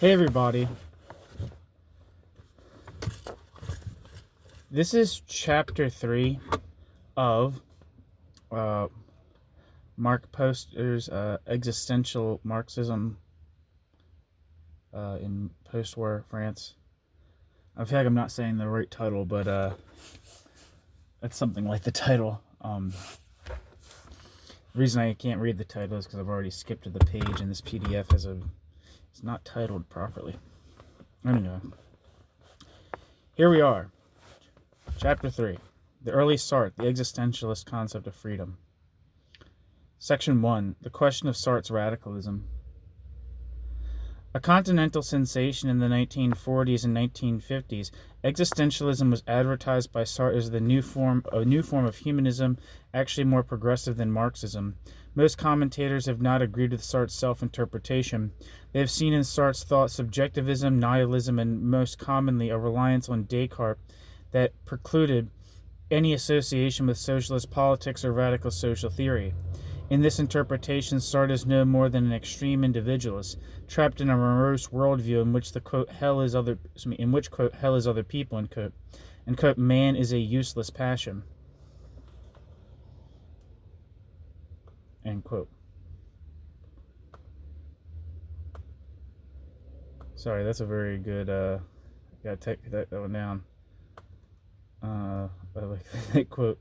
Hey everybody, this is chapter 3 of Mark Poster's Existential Marxism in Postwar France. I feel like I'm not saying the right title, but it's something like the title. The reason I can't read the title is because I've already skipped to the page and this PDF it's not titled properly. Anyway, here we are. Chapter 3. The Early Sartre, the Existentialist Concept of Freedom. Section 1. The Question of Sartre's Radicalism. A continental sensation in the 1940s and 1950s, existentialism was advertised by Sartre as a new form of humanism, actually more progressive than Marxism. Most commentators have not agreed with Sartre's self-interpretation. They have seen in Sartre's thought subjectivism, nihilism, and most commonly a reliance on Descartes that precluded any association with socialist politics or radical social theory. In this interpretation, Sartre is no more than an extreme individualist, trapped in a morose worldview in which quote hell is other people, end quote, and quote man is a useless passion, end quote. Sorry, that's a very good. Gotta take that one down. I like that quote.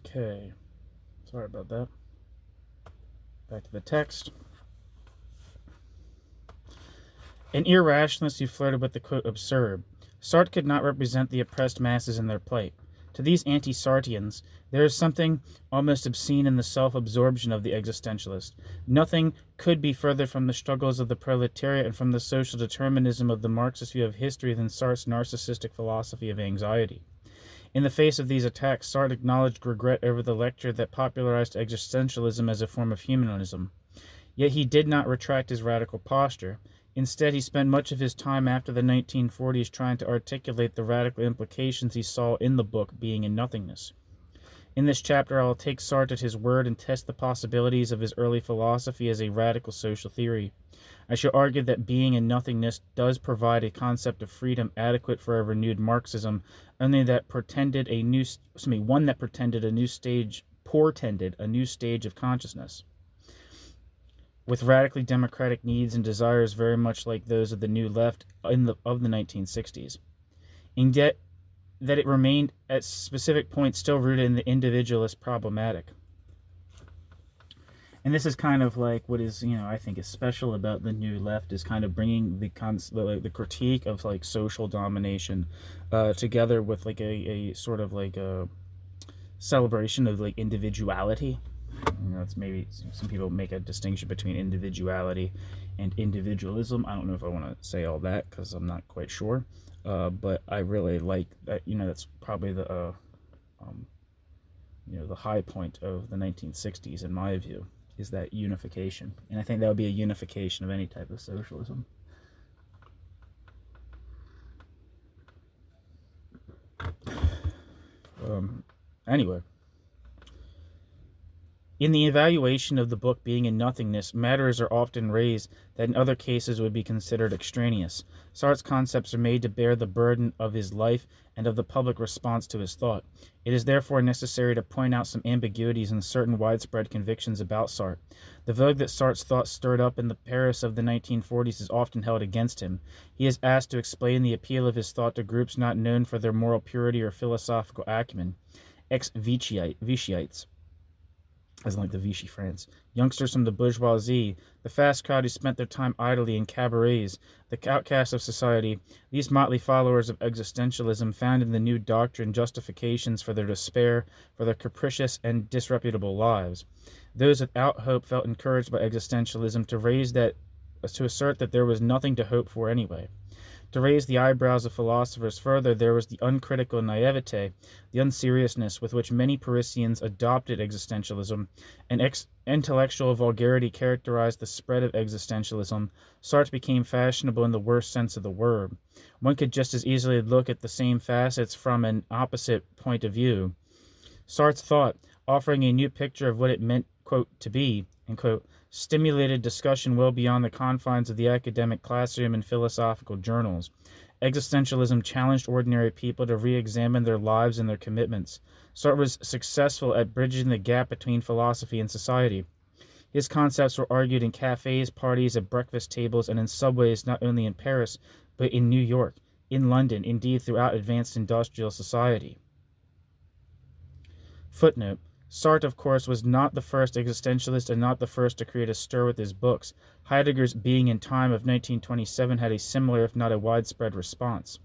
Okay, sorry about that. Back to the text. An irrationalist who flirted with the quote absurd. Sartre could not represent the oppressed masses in their plight. To these anti-Sartians, there is something almost obscene in the self-absorption of the existentialist. Nothing could be further from the struggles of the proletariat and from the social determinism of the Marxist view of history than Sartre's narcissistic philosophy of anxiety. In the face of these attacks, Sartre acknowledged regret over the lecture that popularized existentialism as a form of humanism. Yet he did not retract his radical posture. Instead, he spent much of his time after the 1940s trying to articulate the radical implications he saw in the book Being in Nothingness. In this chapter, I will take Sartre at his word and test the possibilities of his early philosophy as a radical social theory. I shall argue that being in nothingness does provide a concept of freedom adequate for a renewed Marxism, only that portended a new stage of consciousness, with radically democratic needs and desires very much like those of the New Left of the 1960s, and yet that it remained at specific points still rooted in the individualist problematic. And this is kind of like what is, I think is special about the New Left is kind of bringing the critique of like social domination together with like a sort of like a celebration of like individuality. It's maybe some people make a distinction between individuality and individualism. I don't know if I want to say all that because I'm not quite sure. But I really like that. That's probably the the high point of the 1960s in my view, is that unification. And I think that would be a unification of any type of socialism. Anyway, in the evaluation of the book Being in Nothingness, matters are often raised that in other cases would be considered extraneous. Sartre's concepts are made to bear the burden of his life and of the public response to his thought. It is therefore necessary to point out some ambiguities in certain widespread convictions about Sartre. The vogue that Sartre's thought stirred up in the Paris of the 1940s is often held against him. He is asked to explain the appeal of his thought to groups not known for their moral purity or philosophical acumen, ex-Vichyites, as in like the Vichy France, youngsters from the bourgeoisie, the fast crowd who spent their time idly in cabarets, the outcasts of society. These motley followers of existentialism found in the new doctrine justifications for their despair, for their capricious and disreputable lives. Those without hope felt encouraged by existentialism to assert that there was nothing to hope for anyway. to raise the eyebrows of philosophers. Further, there was the uncritical naivete, the unseriousness with which many Parisians adopted existentialism, and intellectual vulgarity characterized the spread of existentialism. Sartre became fashionable in the worst sense of the word. One could just as easily look at the same facets from an opposite point of view. Sartre's thought, offering a new picture of what it meant, quote, to be, and, quote, stimulated discussion well beyond the confines of the academic classroom and philosophical journals. Existentialism challenged ordinary people to re-examine their lives and their commitments. Sartre was successful at bridging the gap between philosophy and society. His concepts were argued in cafes, parties, at breakfast tables, and in subways not only in Paris, but in New York, in London, indeed throughout advanced industrial society. Footnote. Sartre, of course, was not the first existentialist and not the first to create a stir with his books. Heidegger's Being in Time of 1927 had a similar, if not a widespread, response.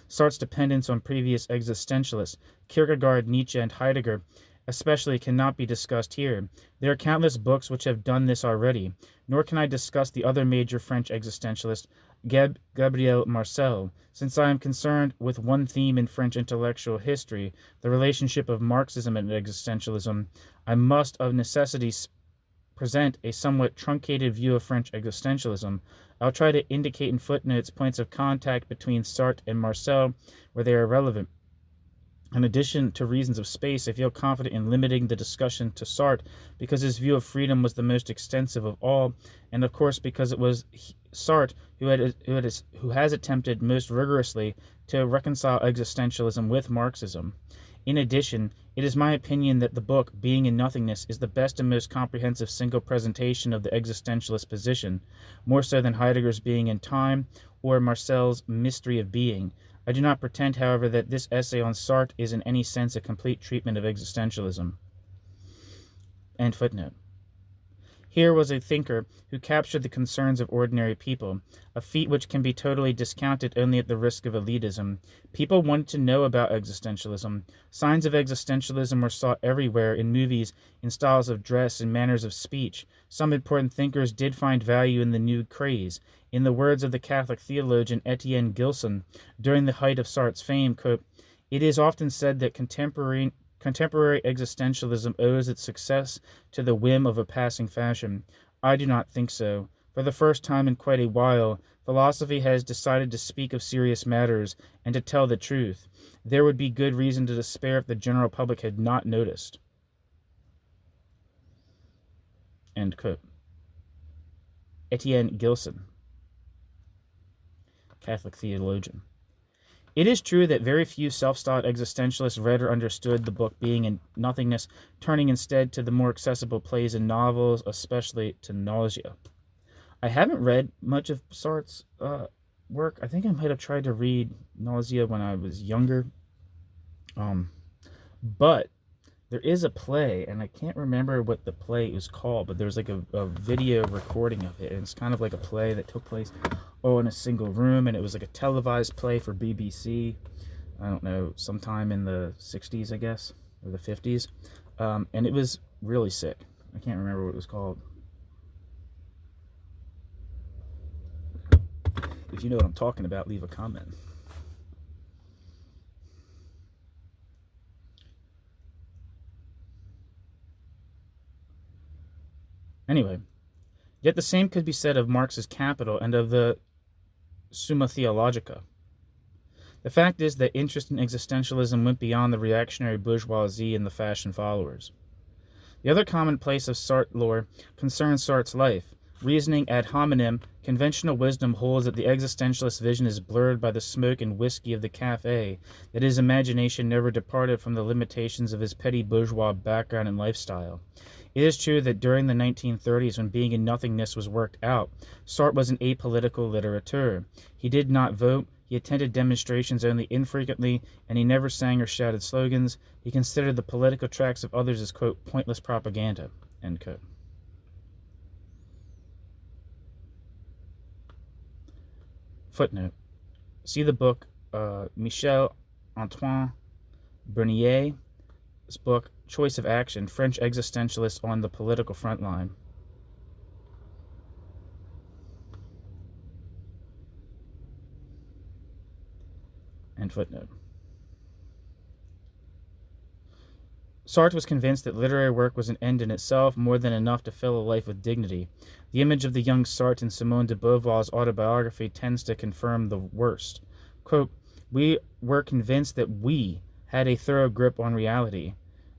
Sartre's dependence on previous existentialists, Kierkegaard, Nietzsche, and Heidegger, especially, cannot be discussed here. There are countless books which have done this already, nor can I discuss the other major French existentialist, Gabriel Marcel, since I am concerned with one theme in French intellectual history, the relationship of Marxism and existentialism. I must of necessity present a somewhat truncated view of French existentialism. I'll try to indicate in footnotes points of contact between Sartre and Marcel where they are relevant. In addition to reasons of space, I feel confident in limiting the discussion to Sartre because his view of freedom was the most extensive of all, and of course because it was Sartre who has attempted most rigorously to reconcile existentialism with Marxism. In addition, it is my opinion that the book, Being in Nothingness, is the best and most comprehensive single presentation of the existentialist position, more so than Heidegger's Being in Time or Marcel's Mystery of Being. I do not pretend, however, that this essay on Sartre is in any sense a complete treatment of existentialism. End footnote. Here was a thinker who captured the concerns of ordinary people, a feat which can be totally discounted only at the risk of elitism. People wanted to know about existentialism. Signs of existentialism were sought everywhere, in movies, in styles of dress, and manners of speech. Some important thinkers did find value in the new craze. In the words of the Catholic theologian Etienne Gilson, during the height of Sartre's fame, quote, "It is often said that contemporary existentialism owes its success to the whim of a passing fashion. I do not think so. For the first time in quite a while, philosophy has decided to speak of serious matters and to tell the truth. There would be good reason to despair if the general public had not noticed." End quote. Etienne Gilson, Catholic theologian. It is true that very few self-styled existentialists read or understood the book Being in Nothingness, turning instead to the more accessible plays and novels, especially to Nausea. I haven't read much of Sartre's work. I think I might have tried to read Nausea when I was younger. But there is a play, and I can't remember what the play is called, but there's like a video recording of it, and it's kind of like a play that took place in a single room, and it was like a televised play for BBC, I don't know, sometime in the 60s, I guess, or the 50s, and it was really sick. I can't remember what it was called. If you know what I'm talking about, leave a comment. Anyway, yet the same could be said of Marx's Capital and of the Summa Theologica. The fact is that interest in existentialism went beyond the reactionary bourgeoisie and the fashion followers. The other commonplace of Sartre lore concerns Sartre's life. Reasoning ad hominem, conventional wisdom holds that the existentialist vision is blurred by the smoke and whiskey of the cafe, that his imagination never departed from the limitations of his petty bourgeois background and lifestyle. It is true that during the 1930s, when Being in Nothingness was worked out, Sartre was an apolitical litterateur. He did not vote, he attended demonstrations only infrequently, and he never sang or shouted slogans. He considered the political tracts of others as, quote, pointless propaganda, end quote. Footnote. See the book Michel Antoine Bernier's book, Choice of Action, French Existentialists on the Political Frontline. End footnote. Sartre was convinced that literary work was an end in itself, more than enough to fill a life with dignity. The image of the young Sartre in Simone de Beauvoir's autobiography tends to confirm the worst. Quote, "We were convinced that we had a thorough grip on reality,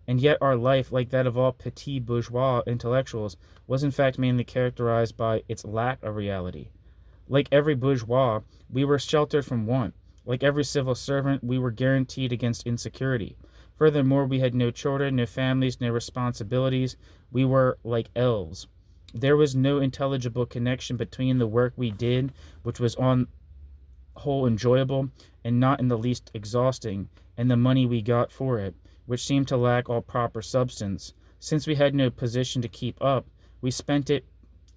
and yet our life, like that of all petit bourgeois intellectuals, was in fact mainly characterized by its lack of reality. Like every bourgeois, we were sheltered from want. Like every civil servant, we were guaranteed against insecurity. Furthermore, we had no children, no families, no responsibilities. We were like elves. There was no intelligible connection between the work we did, which was on whole enjoyable and not in the least exhausting, and the money we got for it, which seemed to lack all proper substance. Since we had no position to keep up, we spent it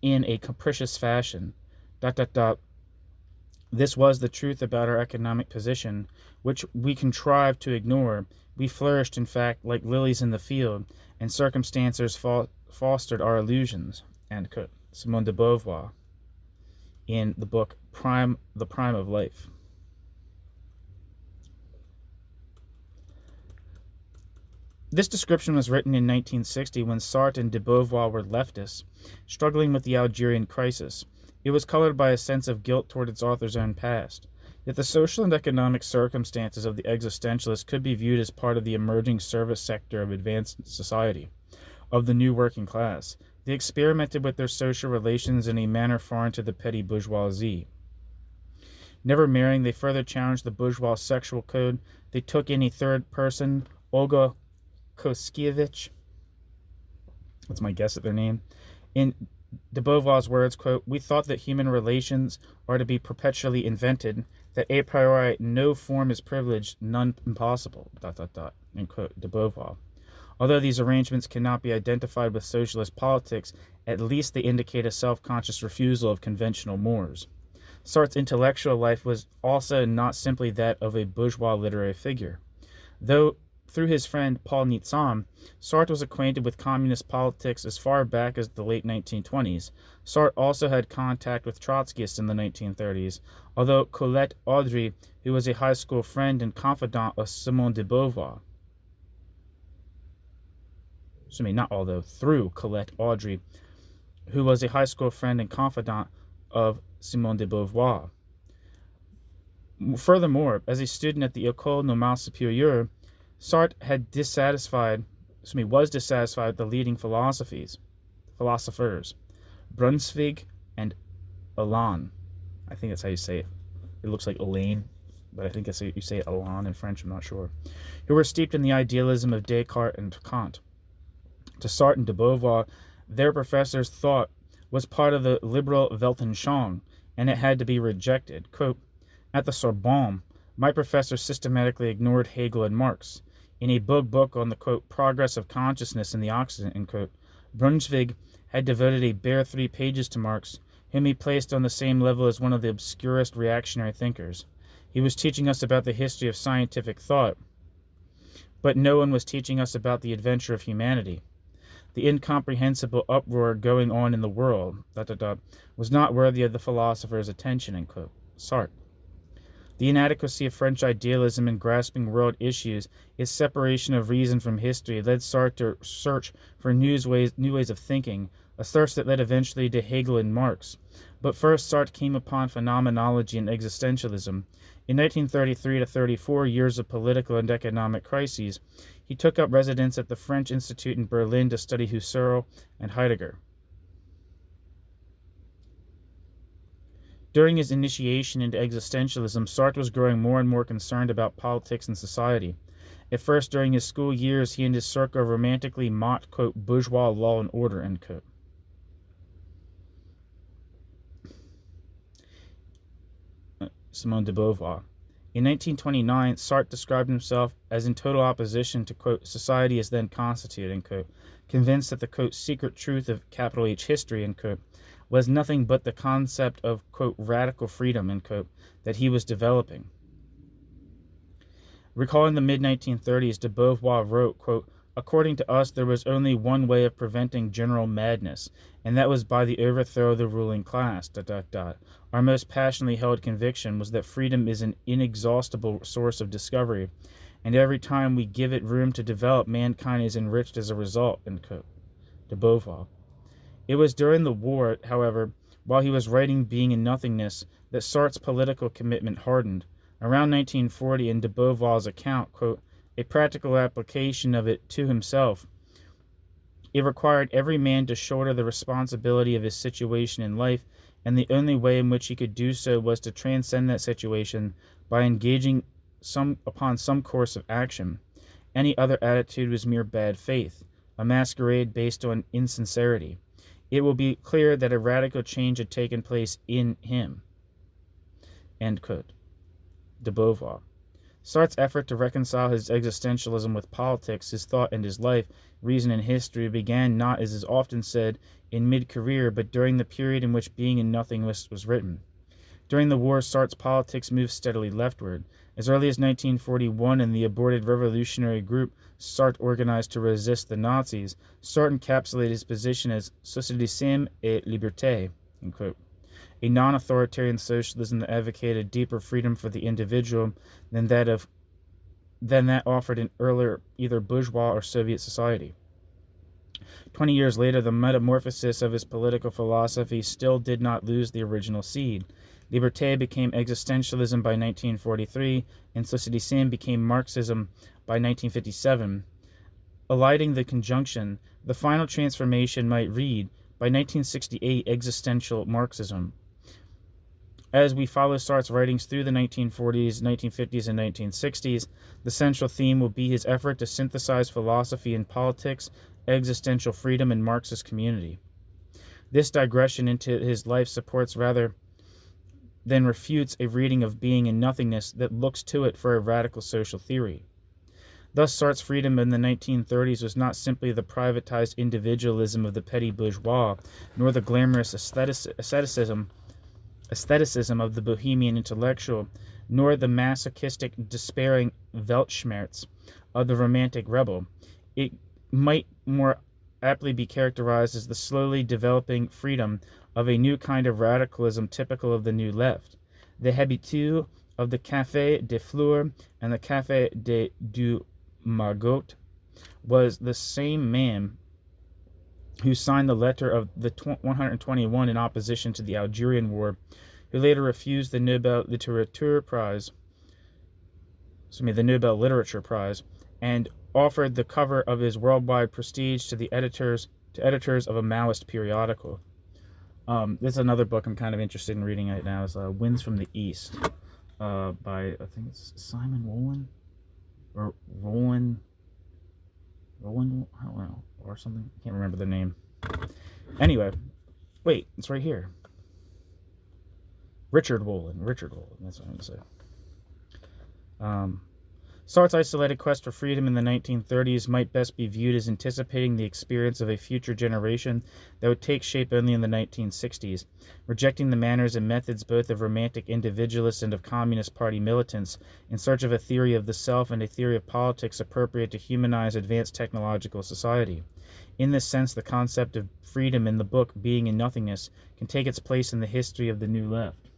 in a capricious fashion. ... This was the truth about our economic position, which we contrived to ignore. We flourished, in fact, like lilies in the field, and circumstances fostered our illusions." End quote. Simone de Beauvoir, in the book The Prime of Life. This description was written in 1960 when Sartre and de Beauvoir were leftists, struggling with the Algerian crisis. It was colored by a sense of guilt toward its author's own past. Yet the social and economic circumstances of the existentialists could be viewed as part of the emerging service sector of advanced society, of the new working class. They experimented with their social relations in a manner foreign to the petty bourgeoisie. Never marrying, they further challenged the bourgeois sexual code. They took in a third person, Olga Koskievich, that's my guess at their name, in de Beauvoir's words, quote, "We thought that human relations are to be perpetually invented, that a priori no form is privileged, none impossible, ... end quote, de Beauvoir. Although these arrangements cannot be identified with socialist politics, at least they indicate a self-conscious refusal of conventional mores. Sartre's intellectual life was also not simply that of a bourgeois literary figure. Though through his friend Paul Nizam, Sartre was acquainted with communist politics as far back as the late 1920s. Sartre also had contact with Trotskyists in the 1930s, although Colette Audry, who was a high school friend and confidant of Simone de Beauvoir, through Colette Audry, who was a high school friend and confidant of Simone de Beauvoir. Furthermore, as a student at the École Normale Supérieure, Sartre was dissatisfied with the leading philosophers, Brunswick and Alain. I think that's how you say it. It looks like Elaine, but I think that's how you say it, Alain in French, I'm not sure, who were steeped in the idealism of Descartes and Kant. To Sartre and de Beauvoir, their professor's thought was part of the liberal Weltanschauung, and it had to be rejected. Quote, "At the Sorbonne, my professor systematically ignored Hegel and Marx. In a book on the, quote, progress of consciousness in the Occident, end quote, Brunswick had devoted a bare 3 pages to Marx, whom he placed on the same level as one of the obscurest reactionary thinkers. He was teaching us about the history of scientific thought, but no one was teaching us about the adventure of humanity. The incomprehensible uproar going on in the world, ... was not worthy of the philosopher's attention," end quote. Sartre. The inadequacy of French idealism in grasping world issues, its separation of reason from history, led Sartre to search for new ways of thinking, a thirst that led eventually to Hegel and Marx. But first, Sartre came upon phenomenology and existentialism. In 1933 to 34, years of political and economic crises, he took up residence at the French Institute in Berlin to study Husserl and Heidegger. During his initiation into existentialism, Sartre was growing more and more concerned about politics and society. At first, during his school years, he and his circle romantically mocked, quote, bourgeois law and order, end quote. Simone de Beauvoir. In 1929, Sartre described himself as in total opposition to, quote, society as then constituted, end quote, convinced that the, quote, secret truth of capital H history, end quote, was nothing but the concept of, quote, radical freedom, end quote, that he was developing. Recalling the mid-1930s, de Beauvoir wrote, quote, According to us, there was only one way of preventing general madness, and that was by the overthrow of the ruling class. ... Our most passionately held conviction was that freedom is an inexhaustible source of discovery, and every time we give it room to develop, mankind is enriched as a result." De Beauvoir. It was during the war, however, while he was writing Being and Nothingness, that Sartre's political commitment hardened. Around 1940, in de Beauvoir's account, quote, "a practical application of it to himself, it required every man to shoulder the responsibility of his situation in life, and the only way in which he could do so was to transcend that situation by engaging upon some course of action. Any other attitude was mere bad faith, a masquerade based on insincerity. It will be clear that a radical change had taken place in him." End quote. De Beauvoir. Sartre's effort to reconcile his existentialism with politics, his thought and his life, reason and history began not, as is often said, in mid-career, but during the period in which Being and Nothingness was written. During the war, Sartre's politics moved steadily leftward. As early as 1941, in the aborted revolutionary group Sartre organized to resist the Nazis, Sartre encapsulated his position as Socialisme et Liberté, a non-authoritarian socialism that advocated deeper freedom for the individual than that offered in earlier either bourgeois or Soviet society. 20 years later, the metamorphosis of his political philosophy still did not lose the original seed. Liberté became existentialism by 1943, and Socialisme became Marxism by 1957. Eliding the conjunction, the final transformation might read, by 1968, Existential Marxism. As we follow Sartre's writings through the 1940s, 1950s, and 1960s, the central theme will be his effort to synthesize philosophy and politics, existential freedom, and Marxist community. This digression into his life supports rather than refutes a reading of Being and Nothingness that looks to it for a radical social theory. Thus, Sartre's freedom in the 1930s was not simply the privatized individualism of the petty bourgeois, nor the glamorous aestheticism of the bohemian intellectual, nor the masochistic, despairing Weltschmerz of the romantic rebel. It might more aptly be characterized as the slowly developing freedom of a new kind of radicalism typical of the New Left. The habitu of the Café des Fleurs and the Café du Margot was the same man who signed the letter of the 121 in opposition to the Algerian War, who later refused the Nobel Literature Prize, and offered the cover of his worldwide prestige to the editors of a Maoist periodical. This is another book I'm kind of interested in reading right now. It's Winds from the East, by I think it's Simon Rowland or Rowland, I don't know, or something. I can't remember the name. Anyway, wait, it's right here. Richard Rowland. That's what I'm going to say. Sartre's isolated quest for freedom in the 1930s might best be viewed as anticipating the experience of a future generation that would take shape only in the 1960s, rejecting the manners and methods both of romantic individualists and of Communist Party militants, in search of a theory of the self and a theory of politics appropriate to humanize advanced technological society. In this sense, the concept of freedom in the book Being and Nothingness can take its place in the history of the New Left.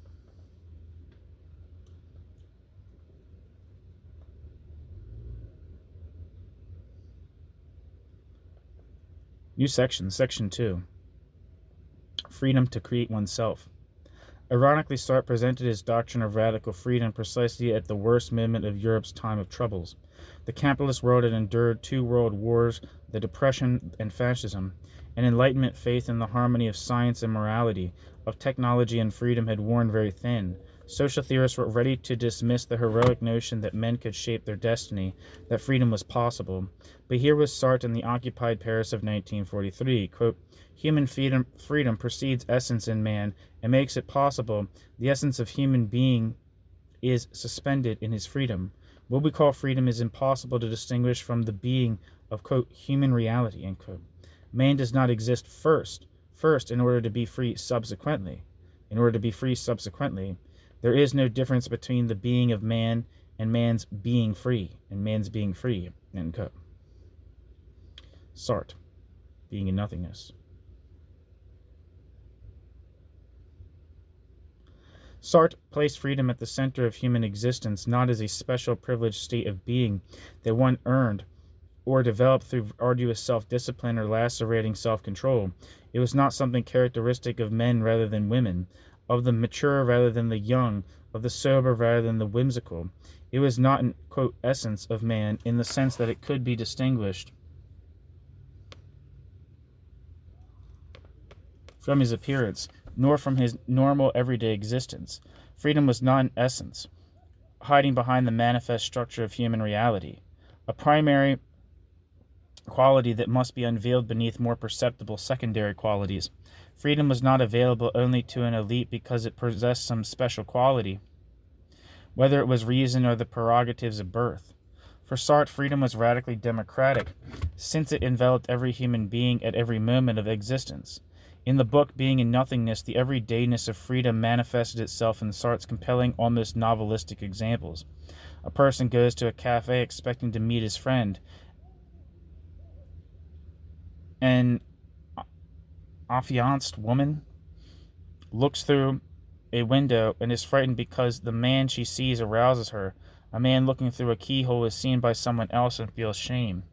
New section, Section 2. Freedom to create oneself. Ironically, Sartre presented his doctrine of radical freedom precisely at the worst moment of Europe's time of troubles. The capitalist world had endured 2 world wars, the Depression and Fascism. An Enlightenment faith in the harmony of science and morality, of technology and freedom had worn very thin. Social theorists were ready to dismiss the heroic notion that men could shape their destiny, that freedom was possible. But here was Sartre in the occupied Paris of 1943, quote, "Human freedom precedes essence in man and makes it possible. The essence of human being is suspended in his freedom. What we call freedom is impossible to distinguish from the being of, quote, human reality," end quote. Man does not exist first in order to be free subsequently. There is no difference between the being of man and man's being free, end quote. Sartre, Being in Nothingness. Sartre placed freedom at the center of human existence, not as a special privileged state of being that one earned or developed through arduous self-discipline or lacerating self-control. It was not something characteristic of men rather than women, of the mature rather than the young, of the sober rather than the whimsical. It was not an, quote, essence of man in the sense that it could be distinguished from his appearance, nor from his normal everyday existence. Freedom was not an essence, hiding behind the manifest structure of human reality, a primary quality that must be unveiled beneath more perceptible secondary qualities. Freedom was not available only to an elite because it possessed some special quality, whether it was reason or the prerogatives of birth. For Sartre, freedom was radically democratic, since it enveloped every human being at every moment of existence. In the book Being in Nothingness, the everydayness of freedom manifested itself in Sartre's compelling, almost novelistic examples. A person goes to a cafe expecting to meet his friend. An affianced woman looks through a window and is frightened because the man she sees arouses her. A man looking through a keyhole is seen by someone else and feels shame.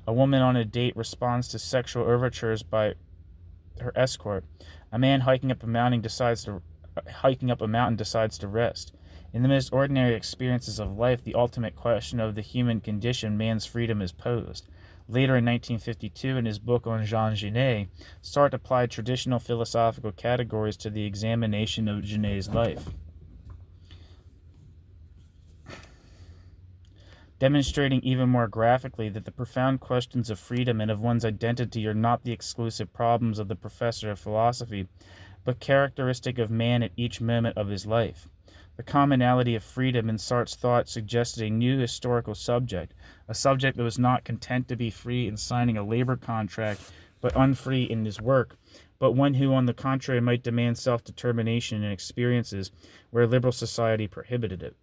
A woman on a date responds to sexual overtures by her escort. A man hiking up a mountain decides to rest. In the most ordinary experiences of life, the ultimate question of the human condition, man's freedom, is posed. Later in 1952, in his book on Jean Genet, Sartre applied traditional philosophical categories to the examination of Genet's life, demonstrating even more graphically that the profound questions of freedom and of one's identity are not the exclusive problems of the professor of philosophy, but characteristic of man at each moment of his life. The commonality of freedom in Sartre's thought suggested a new historical subject, a subject that was not content to be free in signing a labor contract, but unfree in his work, but one who, on the contrary, might demand self-determination in experiences where liberal society prohibited it.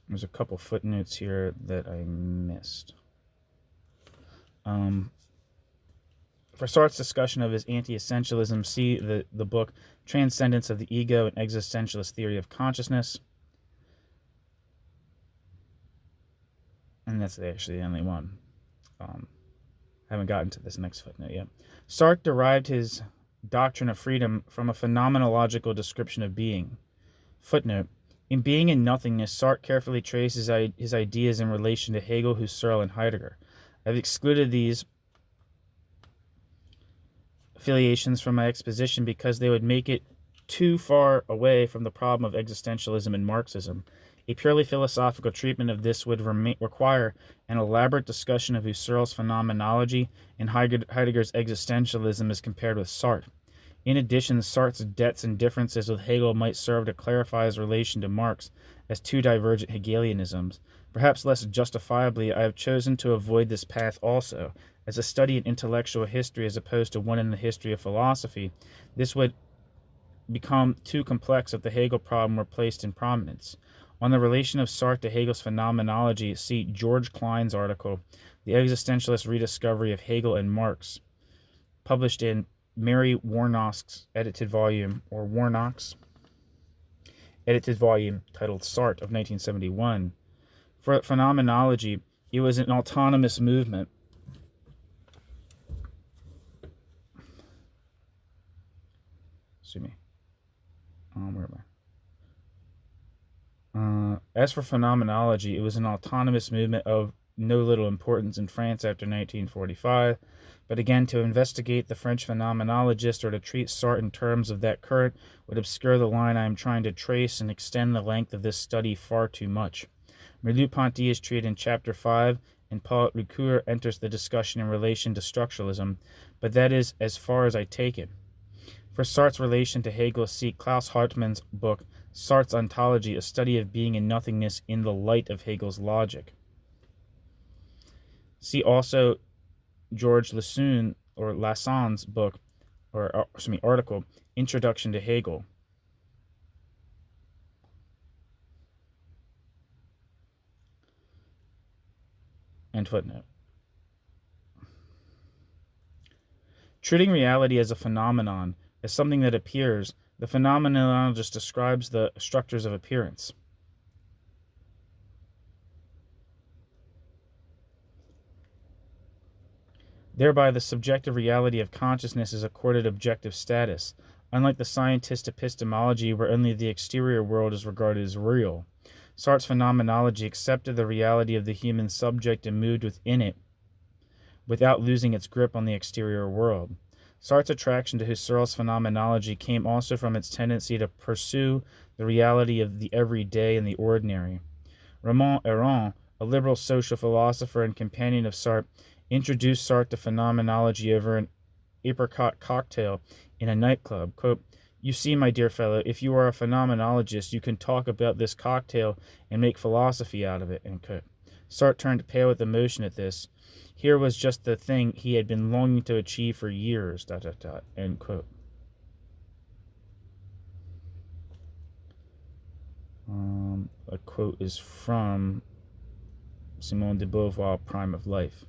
There's a couple footnotes here that I missed. For Sartre's discussion of his anti-essentialism, see the book Transcendence of the Ego, an Existentialist Theory of Consciousness. And that's actually the only one. Haven't gotten to this next footnote yet. Sartre derived his doctrine of freedom from a phenomenological description of being. Footnote. In Being in Nothingness, Sartre carefully traces his ideas in relation to Hegel, Husserl, and Heidegger. I've excluded these affiliations from my exposition because they would make it too far away from the problem of existentialism and Marxism. A purely philosophical treatment of this would require an elaborate discussion of Husserl's phenomenology and Heidegger's existentialism as compared with Sartre. In addition, Sartre's debts and differences with Hegel might serve to clarify his relation to Marx as two divergent Hegelianisms. Perhaps less justifiably, I have chosen to avoid this path also. As a study in intellectual history as opposed to one in the history of philosophy, this would become too complex if the Hegel problem were placed in prominence. On the relation of Sartre to Hegel's phenomenology, see George Klein's article, The Existentialist Rediscovery of Hegel and Marx, published in Mary Warnock's edited volume, titled Sartre of 1971. For phenomenology, it was an autonomous movement. Where am I? As for phenomenology, it was an autonomous movement of no little importance in France after 1945, but again, to investigate the French phenomenologist or to treat Sartre in terms of that current would obscure the line I am trying to trace and extend the length of this study far too much. Merleau-Ponty is treated in Chapter 5, and Paul Ricoeur enters the discussion in relation to structuralism, but that is as far as I take it. For Sartre's relation to Hegel, see Klaus Hartmann's book, Sartre's Ontology, a study of being and nothingness in the light of Hegel's logic. See also George Lasson's book, article, Introduction to Hegel. End footnote. Treating reality as a phenomenon, as something that appears, the phenomenologist describes the structures of appearance. Thereby, the subjective reality of consciousness is accorded objective status, unlike the scientist epistemology where only the exterior world is regarded as real. Sartre's phenomenology accepted the reality of the human subject and moved within it without losing its grip on the exterior world. Sartre's attraction to Husserl's phenomenology came also from its tendency to pursue the reality of the everyday and the ordinary. Raymond Aron, a liberal social philosopher and companion of Sartre, introduced Sartre to phenomenology over an apricot cocktail in a nightclub. Quote, "You see, my dear fellow, if you are a phenomenologist, you can talk about this cocktail and make philosophy out of it." End quote. Sartre turned pale with emotion at this. Here was just the thing he had been longing to achieve for years. ... End quote. A quote is from Simone de Beauvoir, Prime of Life.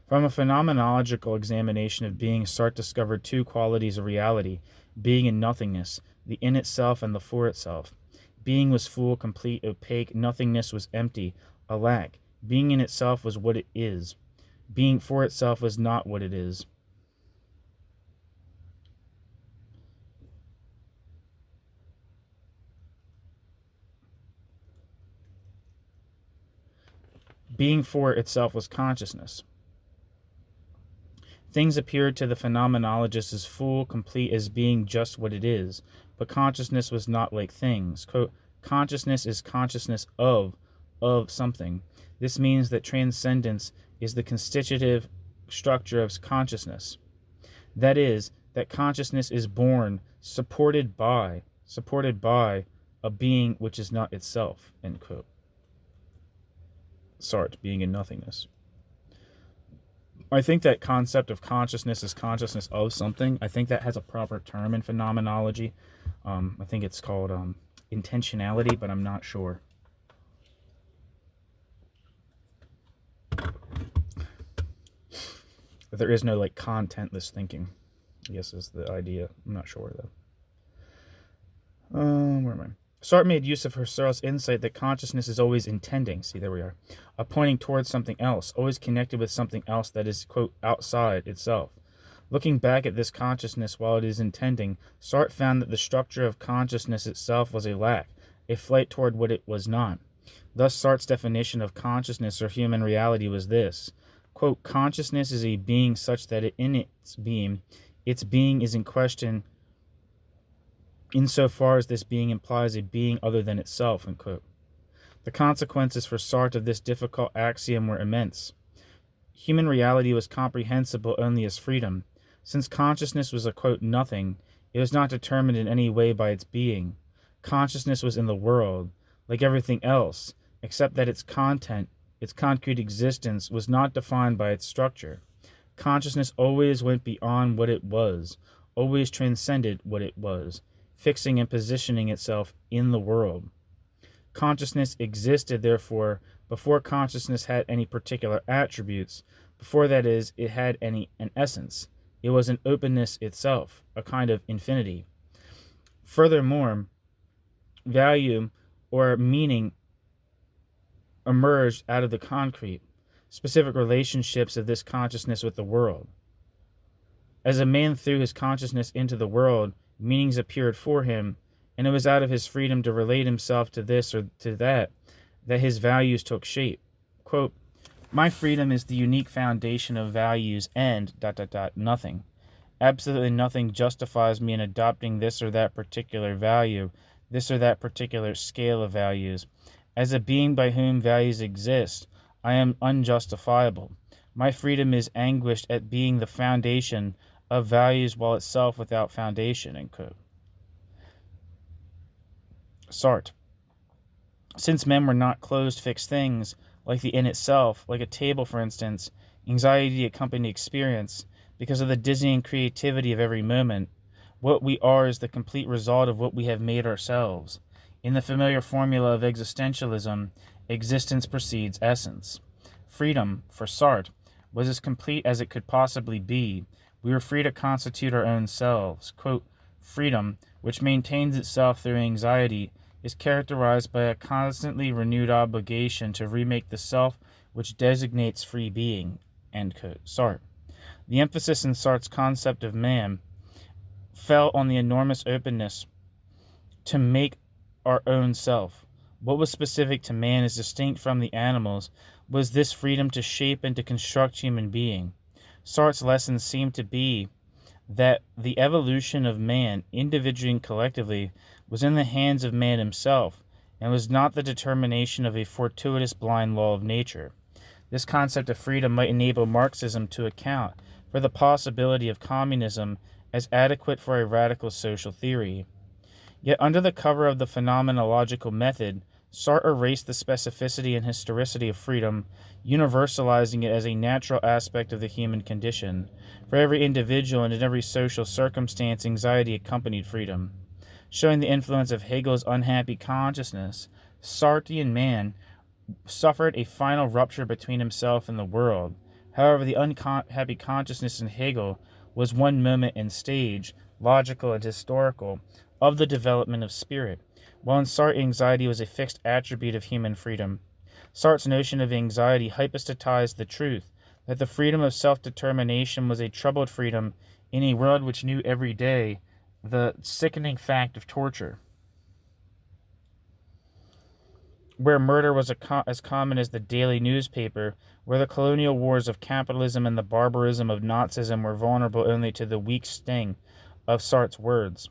From a phenomenological examination of being, Sartre discovered two qualities of reality, being and nothingness, the in itself and the for itself. Being was full, complete, opaque. Nothingness was empty, a lack. Being in itself was what it is. Being for itself was not what it is. Being for itself was consciousness. Things appeared to the phenomenologist as full, complete, as being just what it is, but consciousness was not like things. Quote, "Consciousness is consciousness of something. This means that transcendence is the constitutive structure of consciousness. That is, that consciousness is born, supported by a being which is not itself." End quote. Sartre, Being in Nothingness. I think that concept of consciousness is consciousness of something. I think that has a proper term in phenomenology. I think it's called intentionality, but I'm not sure. But there is no like contentless thinking, I guess is the idea. I'm not sure though. Where am I? Sartre made use of Husserl's insight that consciousness is always intending. See, there we are. Pointing towards something else, always connected with something else that is, quote, outside itself. Looking back at this consciousness while it is intending, Sartre found that the structure of consciousness itself was a lack, a flight toward what it was not. Thus, Sartre's definition of consciousness or human reality was this. Quote, "Consciousness is a being such that in its being is in question insofar as this being implies a being other than itself." End quote. The consequences for Sartre of this difficult axiom were immense. Human reality was comprehensible only as freedom. Since consciousness was a, quote, nothing, it was not determined in any way by its being. Consciousness was in the world, like everything else, except that its content, its concrete existence, was not defined by its structure. Consciousness always went beyond what it was, always transcended what it was, fixing and positioning itself in the world. Consciousness existed, therefore, before consciousness had any particular attributes, before, that is, it had an essence. It was an openness itself, a kind of infinity. Furthermore, value or meaning emerged out of the concrete, specific relationships of this consciousness with the world. As a man threw his consciousness into the world, meanings appeared for him, and it was out of his freedom to relate himself to this or to that his values took shape. Quote, "My freedom is the unique foundation of values and ... nothing. Absolutely nothing justifies me in adopting this or that particular value, this or that particular scale of values. As a being by whom values exist, I am unjustifiable. My freedom is anguished at being the foundation of values while itself without foundation." End quote. Sartre. Since men were not closed, fixed things, like the in itself, like a table, for instance, anxiety accompanied experience, because of the dizzying creativity of every moment. What we are is the complete result of what we have made ourselves. In the familiar formula of existentialism, existence precedes essence. Freedom, for Sartre, was as complete as it could possibly be. We were free to constitute our own selves. Quote, freedom, which maintains itself through anxiety, is characterized by a constantly renewed obligation to remake the self which designates free being. End quote. Sartre. The emphasis in Sartre's concept of man fell on the enormous openness to make our own self. What was specific to man as distinct from the animals was this freedom to shape and to construct human being. Sartre's lessons seemed to be that the evolution of man, individually and collectively, was in the hands of man himself, and was not the determination of a fortuitous blind law of nature. This concept of freedom might enable Marxism to account for the possibility of communism as adequate for a radical social theory. Yet under the cover of the phenomenological method, Sartre erased the specificity and historicity of freedom, universalizing it as a natural aspect of the human condition. For every individual and in every social circumstance, anxiety accompanied freedom. Showing the influence of Hegel's unhappy consciousness, Sartrean man suffered a final rupture between himself and the world. However, the unhappy consciousness in Hegel was one moment and stage, logical and historical, of the development of spirit, while in Sartre anxiety was a fixed attribute of human freedom. Sartre's notion of anxiety hypostatized the truth that the freedom of self-determination was a troubled freedom in a world which knew every day the sickening fact of torture, where murder was as common as the daily newspaper, where the colonial wars of capitalism and the barbarism of Nazism were vulnerable only to the weak sting of Sartre's words.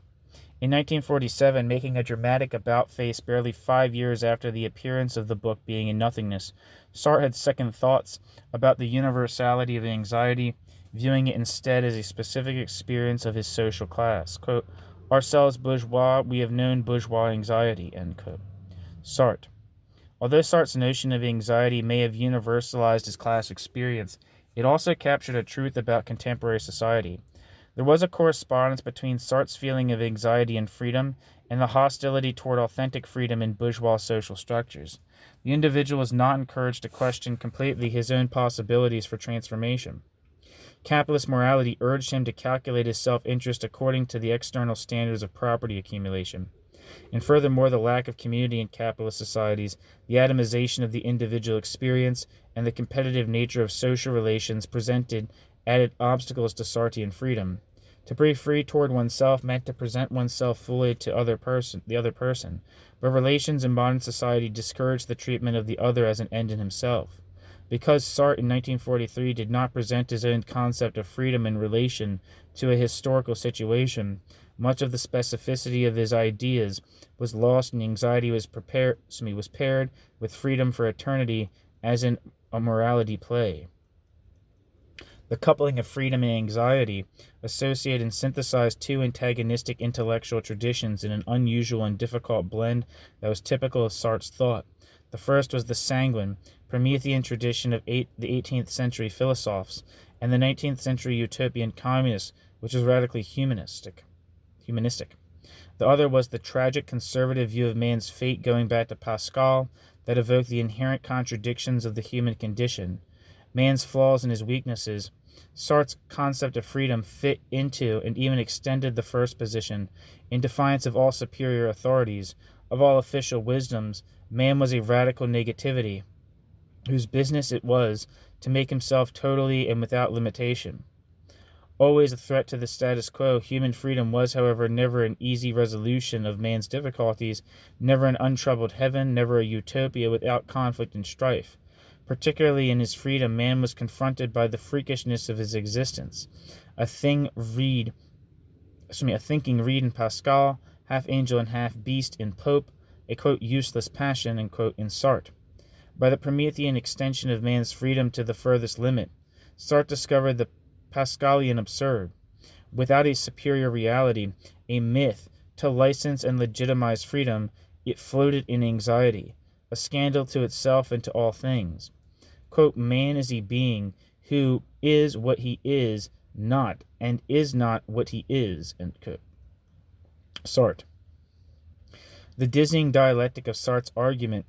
In 1947, making a dramatic about-face barely 5 years after the appearance of the book Being in Nothingness, Sartre had second thoughts about the universality of anxiety, viewing it instead as a specific experience of his social class. Quote, ourselves bourgeois, we have known bourgeois anxiety, end quote. Sartre. Although Sartre's notion of anxiety may have universalized his class experience, it also captured a truth about contemporary society. There was a correspondence between Sartre's feeling of anxiety and freedom and the hostility toward authentic freedom in bourgeois social structures. The individual was not encouraged to question completely his own possibilities for transformation. Capitalist morality urged him to calculate his self-interest according to the external standards of property accumulation. And furthermore, the lack of community in capitalist societies, the atomization of the individual experience, and the competitive nature of social relations presented added obstacles to Sartrean freedom. To be free toward oneself meant to present oneself fully to the other person, but relations in modern society discouraged the treatment of the other as an end in himself. Because Sartre in 1943 did not present his own concept of freedom in relation to a historical situation, much of the specificity of his ideas was lost, and anxiety was paired with freedom for eternity as in a morality play. The coupling of freedom and anxiety associate and synthesize two antagonistic intellectual traditions in an unusual and difficult blend that was typical of Sartre's thought. The first was the sanguine, Promethean tradition of the 18th century philosophers, and the 19th century utopian communists, which was radically humanistic. The other was the tragic conservative view of man's fate going back to Pascal that evoked the inherent contradictions of the human condition, man's flaws and his weaknesses. Sartre's concept of freedom fit into and even extended the first position. In defiance of all superior authorities, of all official wisdoms, man was a radical negativity, whose business it was to make himself totally and without limitation. Always a threat to the status quo, human freedom was, however, never an easy resolution of man's difficulties, never an untroubled heaven, never a utopia without conflict and strife. Particularly in his freedom, man was confronted by the freakishness of his existence. A thinking reed in Pascal, half angel and half beast in Pope, a quote useless passion, end quote, in Sartre. By the Promethean extension of man's freedom to the furthest limit, Sartre discovered the Pascalian absurd. Without a superior reality, a myth, to license and legitimize freedom, it floated in anxiety. A a scandal to itself and to all things. Quote, man is a being who is what he is not, and is not what he is, end quote. Sartre. The dizzying dialectic of Sartre's argument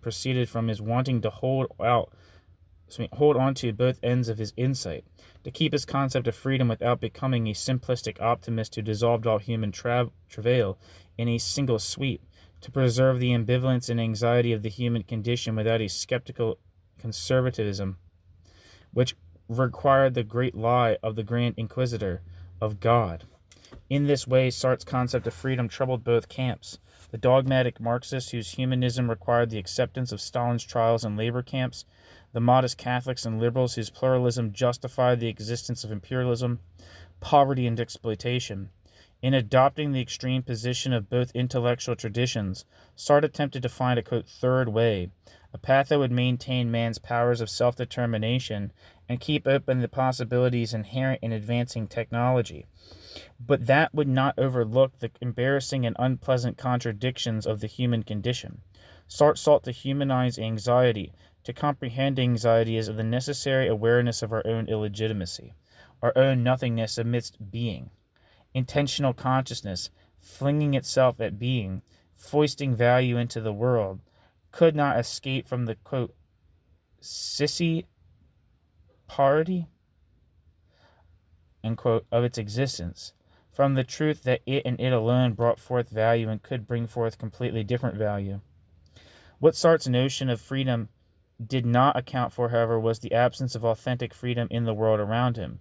proceeded from his wanting to hold on to both ends of his insight, to keep his concept of freedom without becoming a simplistic optimist who dissolved all human travail in a single sweep, to preserve the ambivalence and anxiety of the human condition without a skeptical conservatism, which required the great lie of the Grand Inquisitor, of God. In this way, Sartre's concept of freedom troubled both camps. The dogmatic Marxists, whose humanism required the acceptance of Stalin's trials in labor camps, the modest Catholics and liberals whose pluralism justified the existence of imperialism, poverty, and exploitation. In adopting the extreme position of both intellectual traditions, Sartre attempted to find a, quote, third way, a path that would maintain man's powers of self-determination and keep open the possibilities inherent in advancing technology, but that would not overlook the embarrassing and unpleasant contradictions of the human condition. Sartre sought to humanize anxiety, to comprehend anxiety as the necessary awareness of our own illegitimacy, our own nothingness amidst being. Intentional consciousness, flinging itself at being, foisting value into the world, could not escape from the, quote, sissy party, end quote, of its existence, from the truth that it and it alone brought forth value and could bring forth completely different value. What Sartre's notion of freedom did not account for, however, was the absence of authentic freedom in the world around him,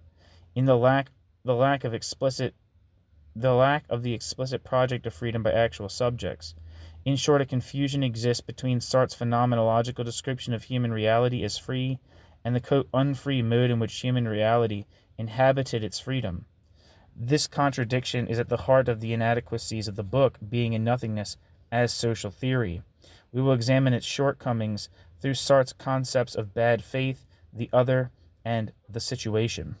in the lack of the explicit project of freedom by actual subjects. In short, a confusion exists between Sartre's phenomenological description of human reality as free and the, quote, unfree mode in which human reality inhabited its freedom. This contradiction is at the heart of the inadequacies of the book, Being and Nothingness as Social Theory. We will examine its shortcomings through Sartre's concepts of bad faith, the other, and the situation.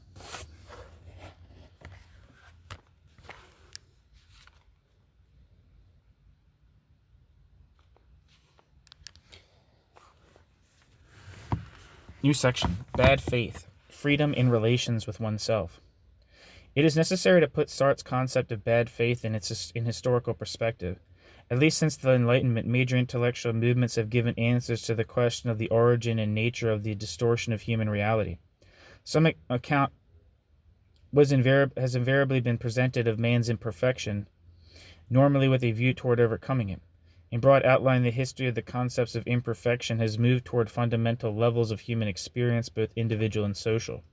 New section, Bad Faith, Freedom in Relations with Oneself. It is necessary to put Sartre's concept of bad faith in historical perspective. At least since the Enlightenment, major intellectual movements have given answers to the question of the origin and nature of the distortion of human reality. Some account has invariably been presented of man's imperfection, normally with a view toward overcoming it. In broad outline, the history of the concepts of imperfection has moved toward fundamental levels of human experience, both individual and social.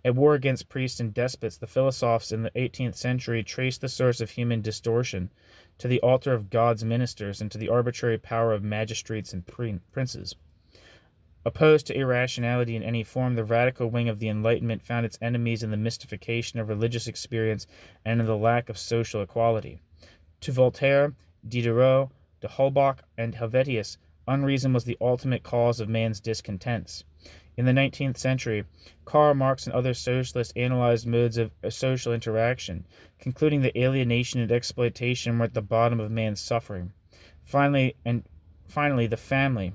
At war against priests and despots, the philosophers in the 18th century traced the source of human distortion to the altar of God's ministers and to the arbitrary power of magistrates and princes. Opposed to irrationality in any form, the radical wing of the Enlightenment found its enemies in the mystification of religious experience and in the lack of social equality. To Voltaire, Diderot, de Holbach, and Helvetius, unreason was the ultimate cause of man's discontents. In the 19th century, Karl Marx and other socialists analyzed modes of social interaction, concluding that alienation and exploitation were at the bottom of man's suffering. Finally, the family,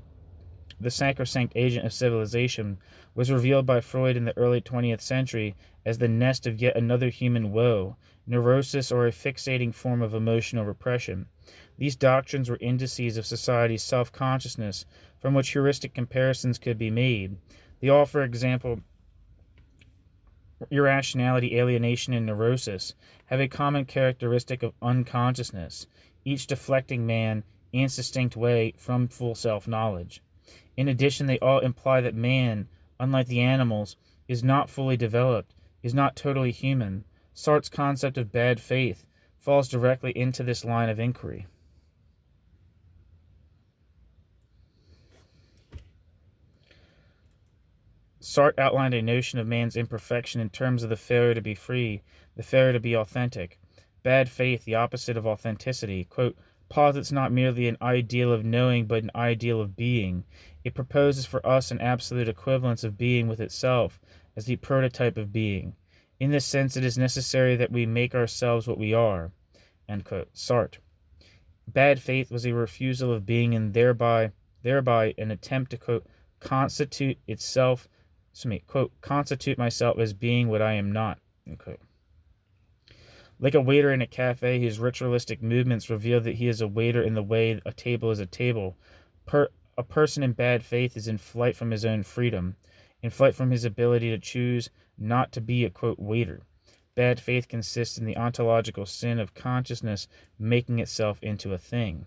the sacrosanct agent of civilization, was revealed by Freud in the early 20th century as the nest of yet another human woe, neurosis, or a fixating form of emotional repression. These doctrines were indices of society's self-consciousness from which heuristic comparisons could be made. They all, for example, irrationality, alienation, and neurosis, have a common characteristic of unconsciousness, each deflecting man in a distinct way from full self-knowledge. In addition, they all imply that man, unlike the animals, is not fully developed, is not totally human. Sartre's concept of bad faith falls directly into this line of inquiry. Sartre outlined a notion of man's imperfection in terms of the failure to be free, the failure to be authentic. Bad faith, the opposite of authenticity, quote, posits not merely an ideal of knowing, but an ideal of being. It proposes for us an absolute equivalence of being with itself, as the prototype of being. In this sense, it is necessary that we make ourselves what we are." End quote. Sartre. Bad faith was a refusal of being, and thereby an attempt to, quote, constitute myself as being what I am not, end quote. Like a waiter in a cafe, his ritualistic movements reveal that he is a waiter in the way a table is a table. A person in bad faith is in flight from his own freedom, in flight from his ability to choose not to be a, quote, waiter. Bad faith consists in the ontological sin of consciousness making itself into a thing.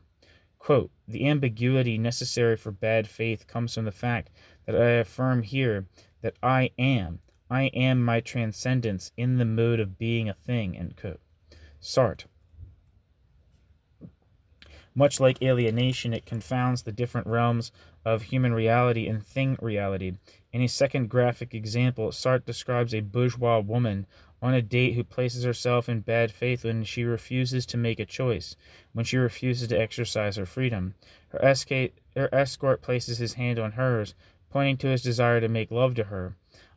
Quote, "The ambiguity necessary for bad faith comes from the fact that I affirm here that I am my transcendence in the mode of being a thing," end quote. Sartre. Much like Alienation, it confounds the different realms of human reality and thing reality. In a second graphic example, Sartre describes a bourgeois woman on a date who places herself in bad faith when she refuses to make a choice, when she refuses to exercise her freedom. Her escort places his hand on hers, pointing to his desire to make love to her.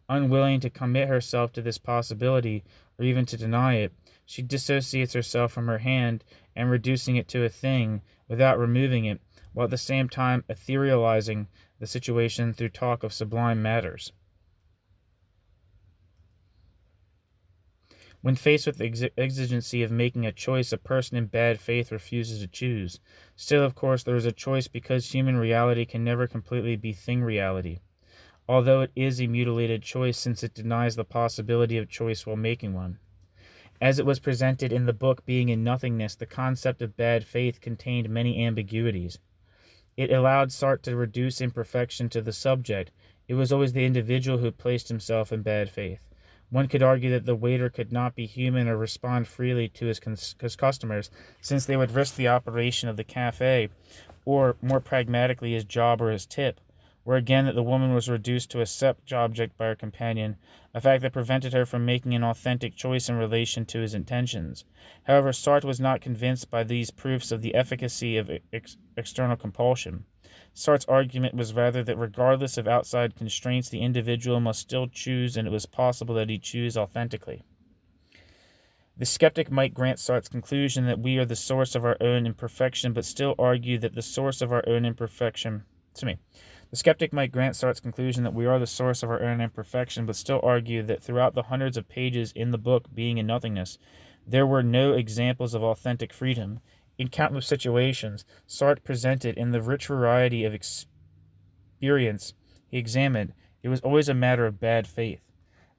Unwilling to commit herself to this possibility, or even to deny it, she dissociates herself from her hand and reducing it to a thing without removing it, while at the same time etherealizing the situation through talk of sublime matters. When faced with the exigency of making a choice, a person in bad faith refuses to choose. Still, of course, there is a choice because human reality can never completely be thing reality, although it is a mutilated choice since it denies the possibility of choice while making one. As it was presented in the book Being in Nothingness, the concept of bad faith contained many ambiguities. It allowed Sartre to reduce imperfection to the subject. It was always the individual who placed himself in bad faith. One could argue that the waiter could not be human or respond freely to his customers, since they would risk the operation of the cafe, or, more pragmatically, his job or his tip. Or again, that the woman was reduced to a sex object by her companion, a fact that prevented her from making an authentic choice in relation to his intentions. However, Sartre was not convinced by these proofs of the efficacy of external compulsion. Sartre's argument was rather that regardless of outside constraints, the individual must still choose, and it was possible that he choose authentically. The skeptic might grant Sartre's conclusion that we are the source of our own imperfection, but still argue that the source of our own imperfection... The skeptic might grant Sartre's conclusion that we are the source of our own imperfection, but still argue that throughout the hundreds of pages in the book Being in Nothingness, there were no examples of authentic freedom. In countless situations, Sartre presented in the rich variety of experience he examined, it was always a matter of bad faith.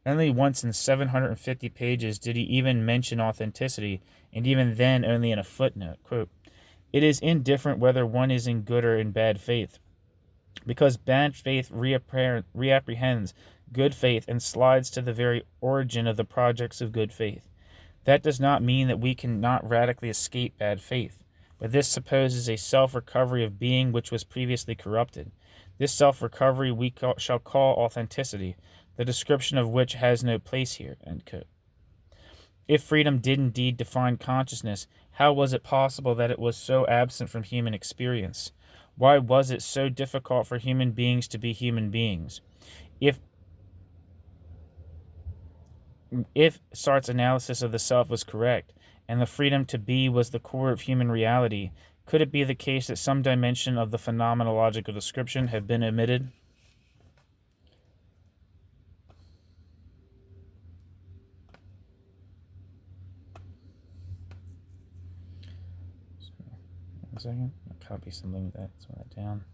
Only once in 750 pages did he even mention authenticity, and even then only in a footnote. Quote, "It is indifferent whether one is in good or in bad faith, because bad faith reapprehends good faith and slides to the very origin of the projects of good faith. That does not mean that we cannot radically escape bad faith, but this supposes a self-recovery of being which was previously corrupted. This self-recovery we shall call authenticity, the description of which has no place here." End quote. If freedom did indeed define consciousness, how was it possible that it was so absent from human experience? Why was it so difficult for human beings to be human beings? If Sartre's analysis of the self was correct, and the freedom to be was the core of human reality, could it be the case that some dimension of the phenomenological description had been omitted? One second. I'll copy something that's that down.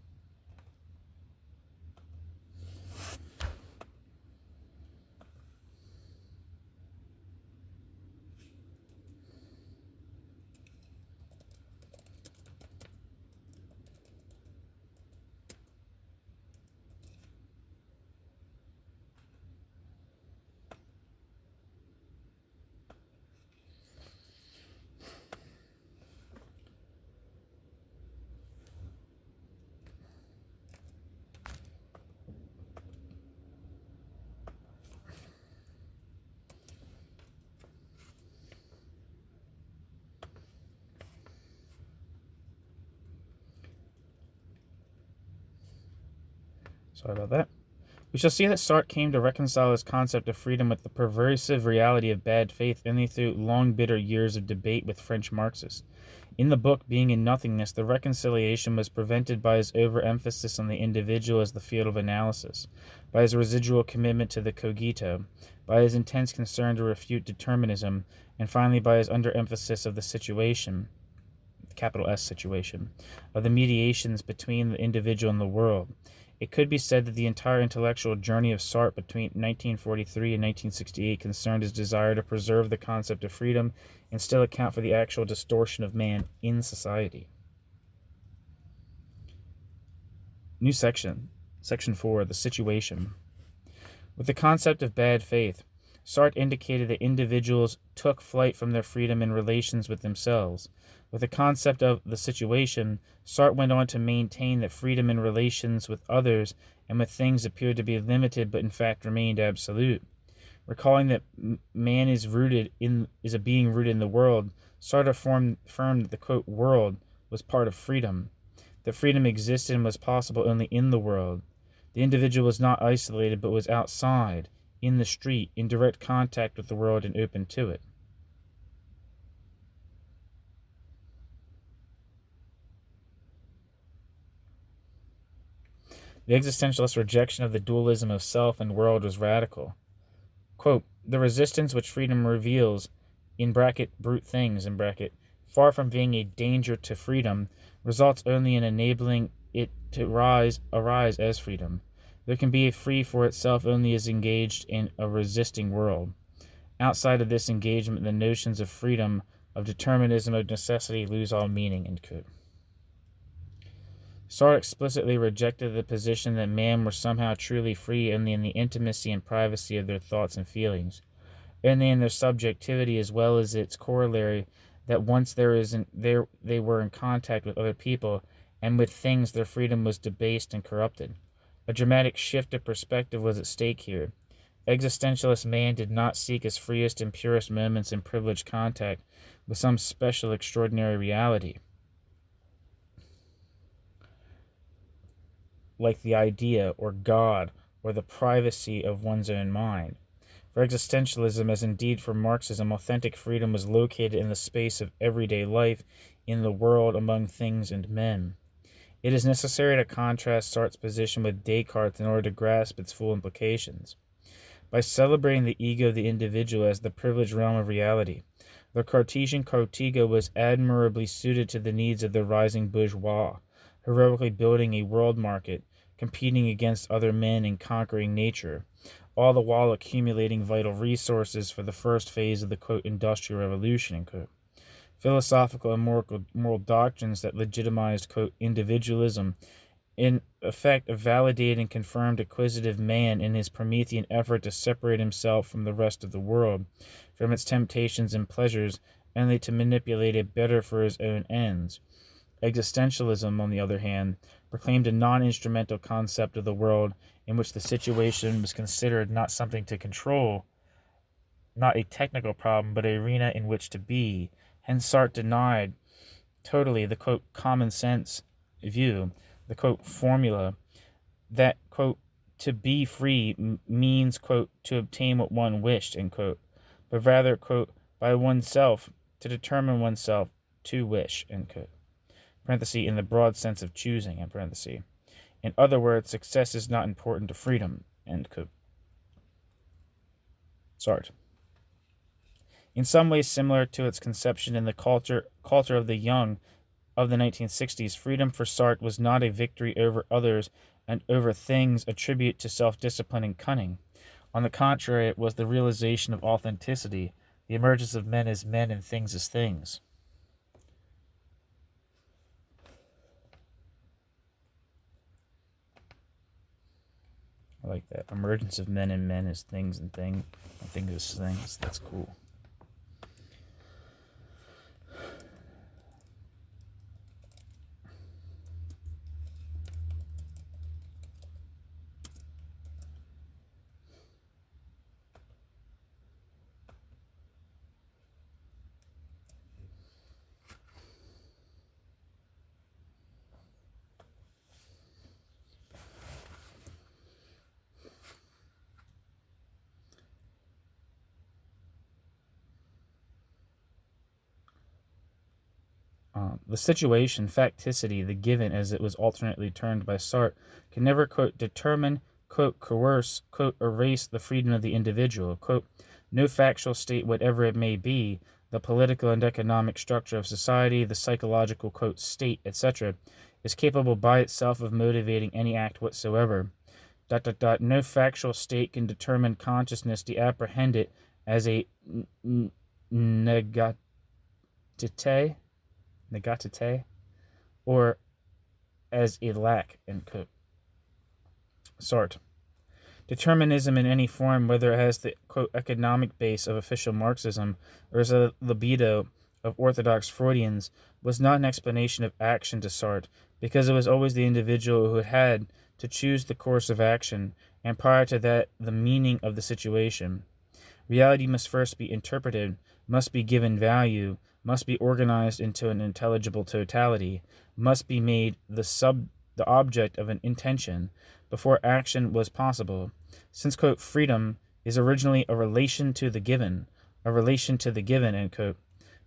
Sorry about that. We shall see that Sartre came to reconcile his concept of freedom with the pervasive reality of bad faith only through long bitter years of debate with French Marxists. In the book, Being in Nothingness, the reconciliation was prevented by his overemphasis on the individual as the field of analysis, by his residual commitment to the cogito, by his intense concern to refute determinism, and finally by his underemphasis of the situation, capital S situation, of the mediations between the individual and the world. It could be said that the entire intellectual journey of Sartre between 1943 and 1968 concerned his desire to preserve the concept of freedom and still account for the actual distortion of man in society. New section, section 4, the situation. With the concept of bad faith, Sartre indicated that individuals took flight from their freedom in relations with themselves. With the concept of the situation, Sartre went on to maintain that freedom in relations with others and with things appeared to be limited but in fact remained absolute. Recalling that man is a being rooted in the world, Sartre affirmed that the, quote, world was part of freedom, that freedom existed and was possible only in the world. The individual was not isolated but was outside, in the street, in direct contact with the world and open to it. The existentialist rejection of the dualism of self and world was radical. Quote, the resistance which freedom reveals, in bracket brute things, in bracket, far from being a danger to freedom, results only in enabling it to arise as freedom. There can be a free for itself only as engaged in a resisting world. Outside of this engagement, the notions of freedom, of determinism, of necessity lose all meaning, end quote. Sartre explicitly rejected the position that man were somehow truly free only in the intimacy and privacy of their thoughts and feelings, only in their subjectivity as well as its corollary that once they were in contact with other people and with things, their freedom was debased and corrupted. A dramatic shift of perspective was at stake here. Existentialist man did not seek his freest and purest moments in privileged contact with some special extraordinary reality, like the idea or God or the privacy of one's own mind. For existentialism, as indeed for Marxism, authentic freedom was located in the space of everyday life, in the world, among things and men. It is necessary to contrast Sartre's position with Descartes' in order to grasp its full implications. By celebrating the ego of the individual as the privileged realm of reality, the Cartesian Cortigo was admirably suited to the needs of the rising bourgeois, heroically building a world market, competing against other men and conquering nature, all the while accumulating vital resources for the first phase of the, quote, industrial revolution, end quote. Philosophical and moral doctrines that legitimized, quote, individualism, in effect validated and confirmed acquisitive man in his Promethean effort to separate himself from the rest of the world, from its temptations and pleasures, only to manipulate it better for his own ends. Existentialism, on the other hand, proclaimed a non-instrumental concept of the world in which the situation was considered not something to control, not a technical problem, but an arena in which to be. Hence Sartre denied totally the, quote, common sense view, the, quote, formula that, quote, to be free means, quote, to obtain what one wished, end quote, but rather, quote, by oneself, to determine oneself to wish, end quote. Parenthesis, in the broad sense of choosing, in parenthesis. In other words, success is not important to freedom, end quote. Sartre. In some ways similar to its conception in the culture of the young of the 1960s, freedom for Sartre was not a victory over others and over things attributed to self-discipline and cunning. On the contrary, it was the realization of authenticity, the emergence of men as men and things as things. I like that. Emergence of men and men as things and things as things. That's cool. The situation, facticity, the given, as it was alternately termed by Sartre, can never, quote, determine, quote, coerce, quote, erase the freedom of the individual, quote, no factual state, whatever it may be, the political and economic structure of society, the psychological, quote, state, etc., is capable by itself of motivating any act whatsoever. ... No factual state can determine consciousness to apprehend it as a negatite, or as a lack, end quote. Sartre. Determinism in any form, whether it has the, quote, economic base of official Marxism or is a libido of orthodox Freudians, was not an explanation of action to Sartre, because it was always the individual who had to choose the course of action, and prior to that, the meaning of the situation. Reality must first be interpreted, must be given value, must be organized into an intelligible totality, must be made the object of an intention, before action was possible. Since, quote, freedom is originally a relation to the given, end quote,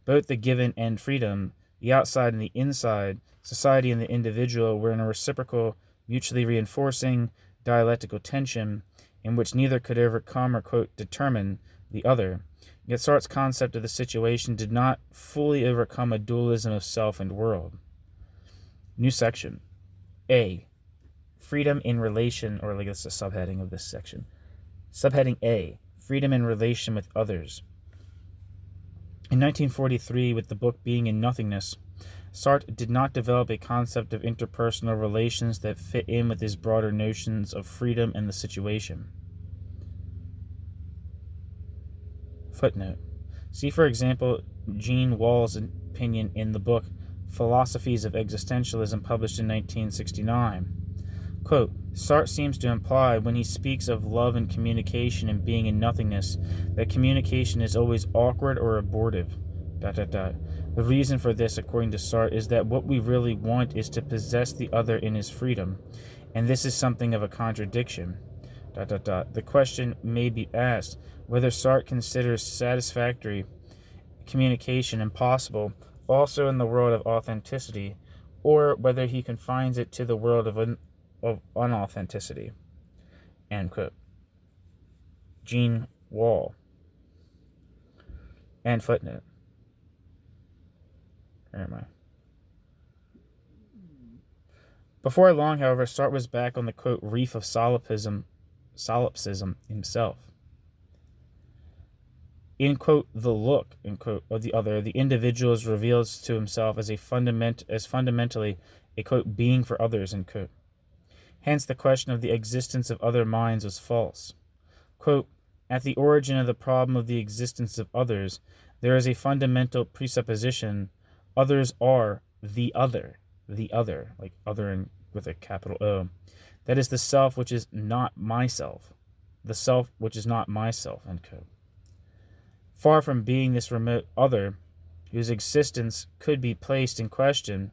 both the given and freedom, the outside and the inside, society and the individual, were in a reciprocal, mutually reinforcing, dialectical tension, in which neither could overcome or, quote, determine the other. Yet Sartre's concept of the situation did not fully overcome a dualism of self and world. New section. A. Freedom in relation, or I guess the subheading of this section. Subheading A. Freedom in relation with others. In 1943, with the book Being in Nothingness, Sartre did not develop a concept of interpersonal relations that fit in with his broader notions of freedom and the situation. Footnote. See, for example, Gene Wall's opinion in the book Philosophies of Existentialism, published in 1969. Quote, Sartre seems to imply, when he speaks of love and communication and being in nothingness, that communication is always awkward or abortive. ... The reason for this, according to Sartre, is that what we really want is to possess the other in his freedom, and this is something of a contradiction. ... The question may be asked whether Sartre considers satisfactory communication impossible also in the world of authenticity, or whether he confines it to the world of unauthenticity. End quote. Gene Wall. And footnote. Where am I? Before long, however, Sartre was back on the, quote, reef of solipsism himself. In, quote, the look, end quote, of the other, the individual is revealed to himself as fundamentally a, quote, being for others, end quote. Hence, the question of the existence of other minds was false. Quote, at the origin of the problem of the existence of others, there is a fundamental presupposition: others are the other, like other with a capital O. That is the self which is not myself, the self which is not myself, end quote. Far from being this remote other, whose existence could be placed in question,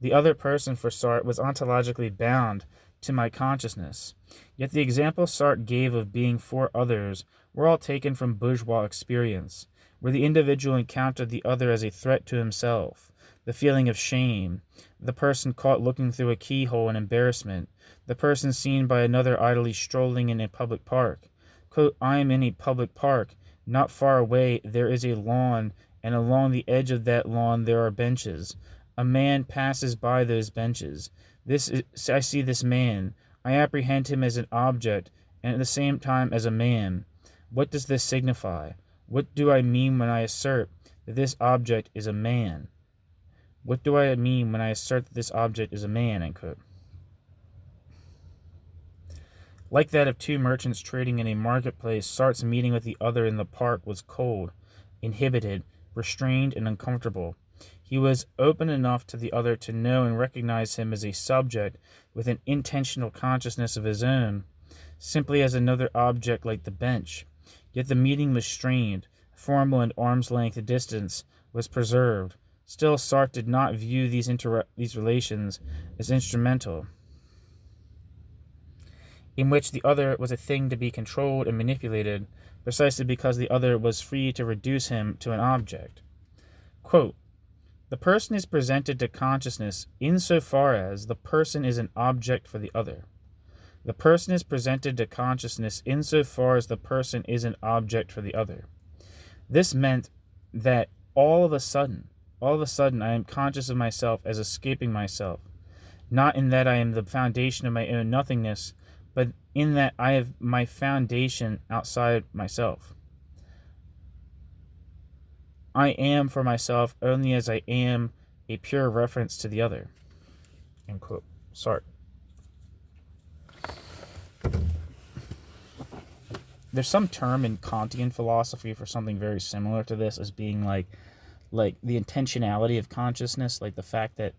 the other person for Sartre was ontologically bound to my consciousness. Yet the example Sartre gave of being for others were all taken from bourgeois experience, where the individual encountered the other as a threat to himself, the feeling of shame, the person caught looking through a keyhole in embarrassment, the person seen by another idly strolling in a public park. Quote, I am in a public park. Not far away there is a lawn, and along the edge of that lawn there are benches. A man passes by those benches. I see this man. I apprehend him as an object, and at the same time as a man. What does this signify? What do I mean when I assert that this object is a man? What do I mean when I assert that this object is a man? End quote. Like that of two merchants trading in a marketplace, Sartre's meeting with the other in the park was cold, inhibited, restrained, and uncomfortable. He was open enough to the other to know and recognize him as a subject with an intentional consciousness of his own, simply as another object like the bench. Yet the meeting was strained, formal and arm's-length distance was preserved. Still, Sartre did not view these relations as instrumental, in which the other was a thing to be controlled and manipulated, precisely because the other was free to reduce him to an object. Quote, The person is presented to consciousness insofar as the person is an object for the other. The person is presented to consciousness insofar as the person is an object for the other. This meant that all of a sudden, I am conscious of myself as escaping myself, not in that I am the foundation of my own nothingness, but in that I have my foundation outside myself. I am for myself only as I am a pure reference to the other. End quote. Sartre. There's some term in Kantian philosophy for something very similar to this as being like the intentionality of consciousness, like the fact that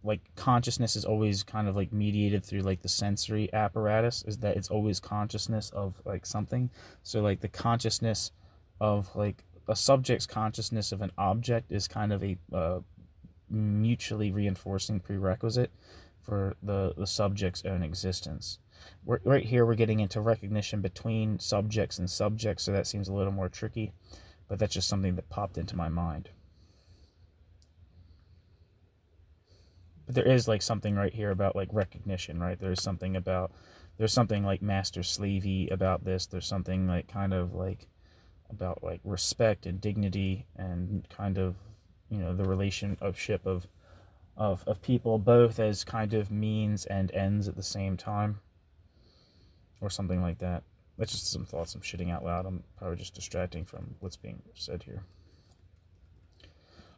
like consciousness is always kind of like mediated through like the sensory apparatus, is that it's always consciousness of like something. So like the consciousness of like a subject's consciousness of an object is kind of a mutually reinforcing prerequisite for the subject's own existence. Right here we're getting into recognition between subjects and subjects, so that seems a little more tricky, but that's just something that popped into my mind. But there is like something right here about like recognition, right? There's something like master-slavey about this. There's something like kind of like about like respect and dignity and kind of, you know, the relationship of people both as kind of means and ends at the same time, or something like that. That's just some thoughts I'm shitting out loud. I'm probably just distracting from what's being said here.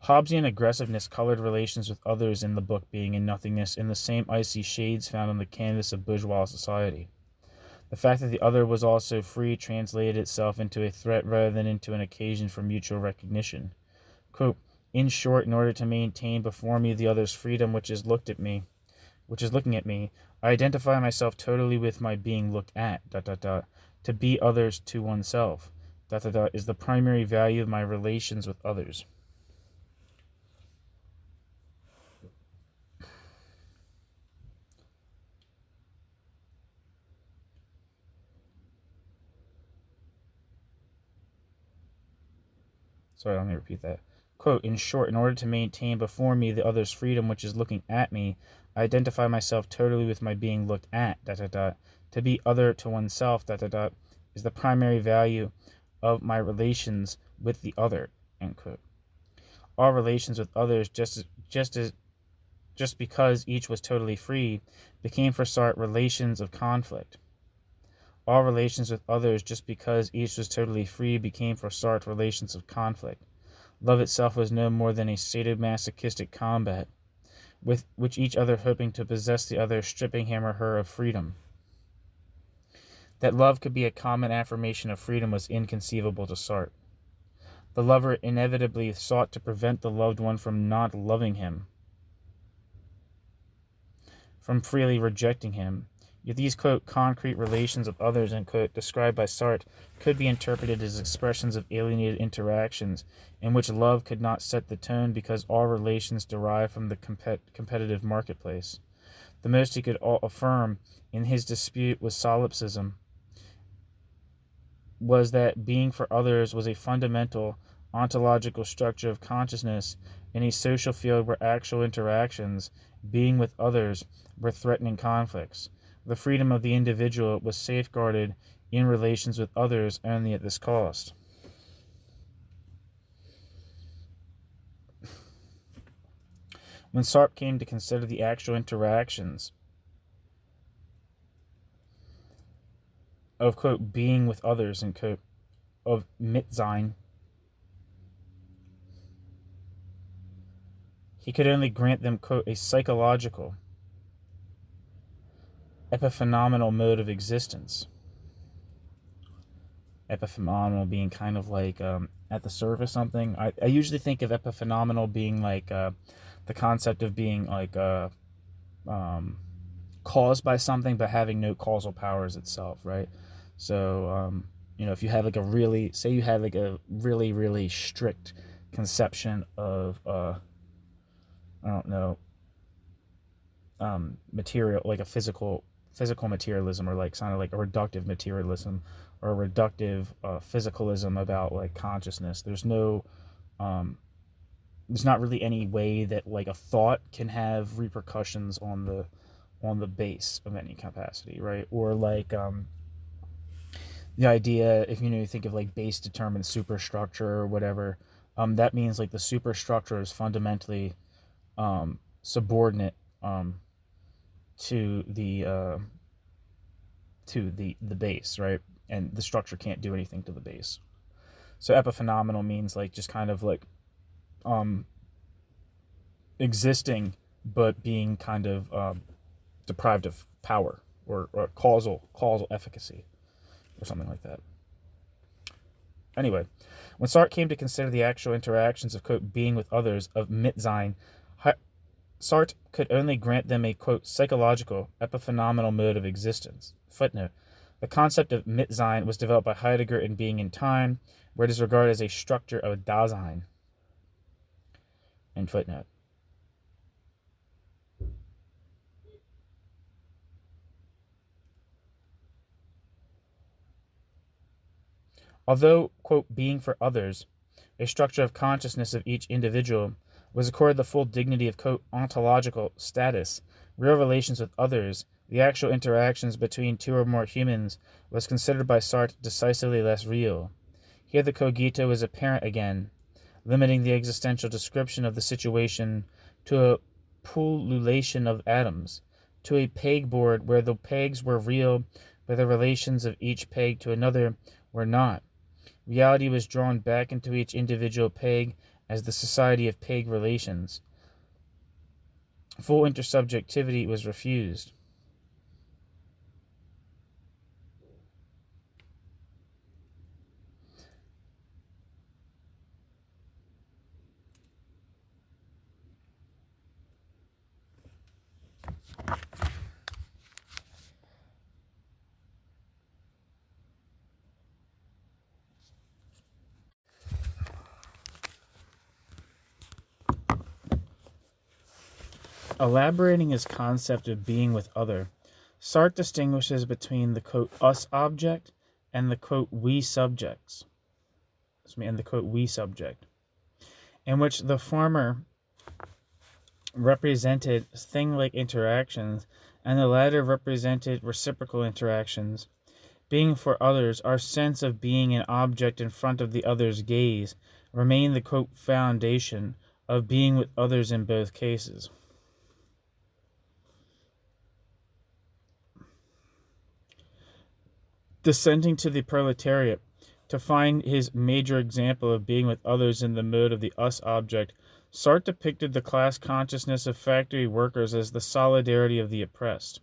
Hobbesian aggressiveness colored relations with others in the book Being and Nothingness in the same icy shades found on the canvas of bourgeois society. The fact that the other was also free translated itself into a threat rather than into an occasion for mutual recognition. Quote, in short, in order to maintain before me the other's freedom which is looking at me, I identify myself totally with my being looked at, ... To be others to oneself, ... is the primary value of my relations with others. Sorry, let me repeat that. Quote, in short, in order to maintain before me the other's freedom which is looking at me, I identify myself totally with my being looked at, ... To be other to oneself, ... is the primary value of my relations with the other, end quote. All relations with others, just because each was totally free, became for Sartre relations of conflict. All relations with others, just because each was totally free, became for Sartre relations of conflict. Love itself was no more than a sadomasochistic combat, with which each other hoping to possess the other, stripping him or her of freedom. That love could be a common affirmation of freedom was inconceivable to Sartre. The lover inevitably sought to prevent the loved one from not loving him, from freely rejecting him. Yet these, quote, concrete relations of others, end quote, described by Sartre, could be interpreted as expressions of alienated interactions in which love could not set the tone because all relations derive from the competitive marketplace. The most he could affirm in his dispute with solipsism was that being for others was a fundamental ontological structure of consciousness in a social field where actual interactions, being with others, were threatening conflicts. The freedom of the individual was safeguarded in relations with others only at this cost. When Sartre came to consider the actual interactions of, quote, being with others, and quote, of Mitsein, he could only grant them, quote, a psychological, epiphenomenal mode of existence. Epiphenomenal being kind of like at the surface something. I usually think of epiphenomenal being like the concept of being like caused by something but having no causal powers itself, right? So, if you have like a really, really strict conception of, material, like a physical physical materialism, or like kind of like a reductive materialism or a reductive physicalism about like consciousness. There's not really any way that like a thought can have repercussions on the base of any capacity, right? Or like the idea, if you think of like base determined superstructure or whatever, that means like the superstructure is fundamentally subordinate to the base, right? And the structure can't do anything to the base. So epiphenomenal means like just kind of like existing, but being kind of deprived of power or causal efficacy or something like that. Anyway, when Sartre came to consider the actual interactions of, quote, being with others, of Mitsein, Sartre could only grant them a, quote, psychological, epiphenomenal mode of existence. Footnote. The concept of Mitsein was developed by Heidegger in Being in Time, where it is regarded as a structure of Dasein. End footnote. Although, quote, being for others, a structure of consciousness of each individual, was accorded the full dignity of, quote, ontological status, real relations with others, the actual interactions between two or more humans, was considered by Sartre decisively less real. Here the cogito is apparent again, limiting the existential description of the situation to a pullulation of atoms, to a pegboard where the pegs were real, but the relations of each peg to another were not. Reality was drawn back into each individual peg as the society of peg relations. Full intersubjectivity was refused. Elaborating his concept of being with other, Sartre distinguishes between the, quote, us object and the, quote, we subjects. And the, quote, we subject, in which the former represented thing-like interactions and the latter represented reciprocal interactions. Being for others, our sense of being an object in front of the other's gaze, remained the, quote, foundation of being with others in both cases. Descending to the proletariat, to find his major example of being with others in the mode of the us object, Sartre depicted the class consciousness of factory workers as the solidarity of the oppressed.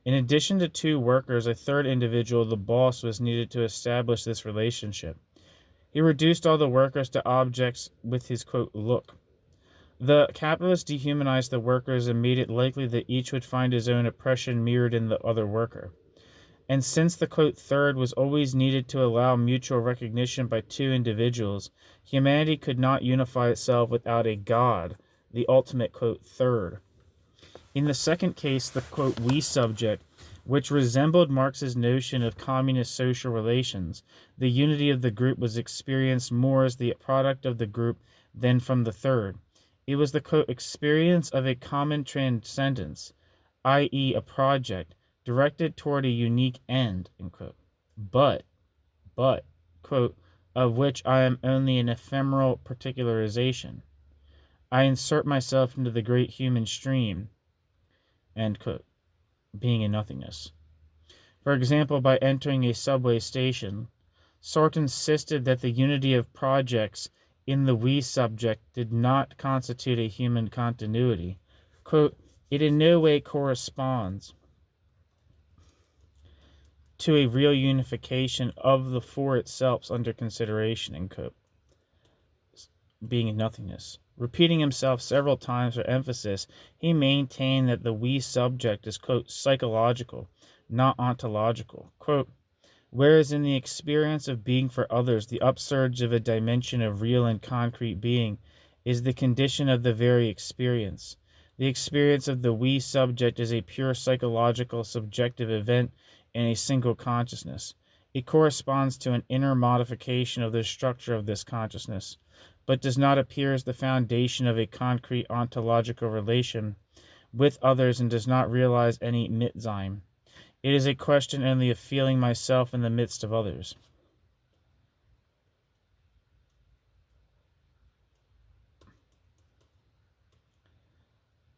In addition to two workers, a third individual, the boss, was needed to establish this relationship. He reduced all the workers to objects with his, quote, look. The capitalist dehumanized the workers and made it likely that each would find his own oppression mirrored in the other worker. And since the, quote, third was always needed to allow mutual recognition by two individuals, humanity could not unify itself without a God, the ultimate, quote, third. In the second case, the, quote, we subject, which resembled Marx's notion of communist social relations, the unity of the group was experienced more as the product of the group than from the third. It was the, quote, experience of a common transcendence, i.e. a project, directed toward a unique end, end quote. But, quote, of which I am only an ephemeral particularization. I insert myself into the great human stream, end quote, being in nothingness. For example, by entering a subway station, Sartre insisted that the unity of projects in the we subject did not constitute a human continuity. Quote, it in no way corresponds to a real unification of the for itself under consideration, end quote, being in nothingness. Repeating himself several times for emphasis, he maintained that the we subject is, quote, psychological, not ontological. Quote, whereas in the experience of being for others, the upsurge of a dimension of real and concrete being is the condition of the very experience. The experience of the we subject is a pure psychological subjective event in a single consciousness. It corresponds to an inner modification of the structure of this consciousness, but does not appear as the foundation of a concrete ontological relation with others and does not realize any Mitsein. It is a question only of feeling myself in the midst of others.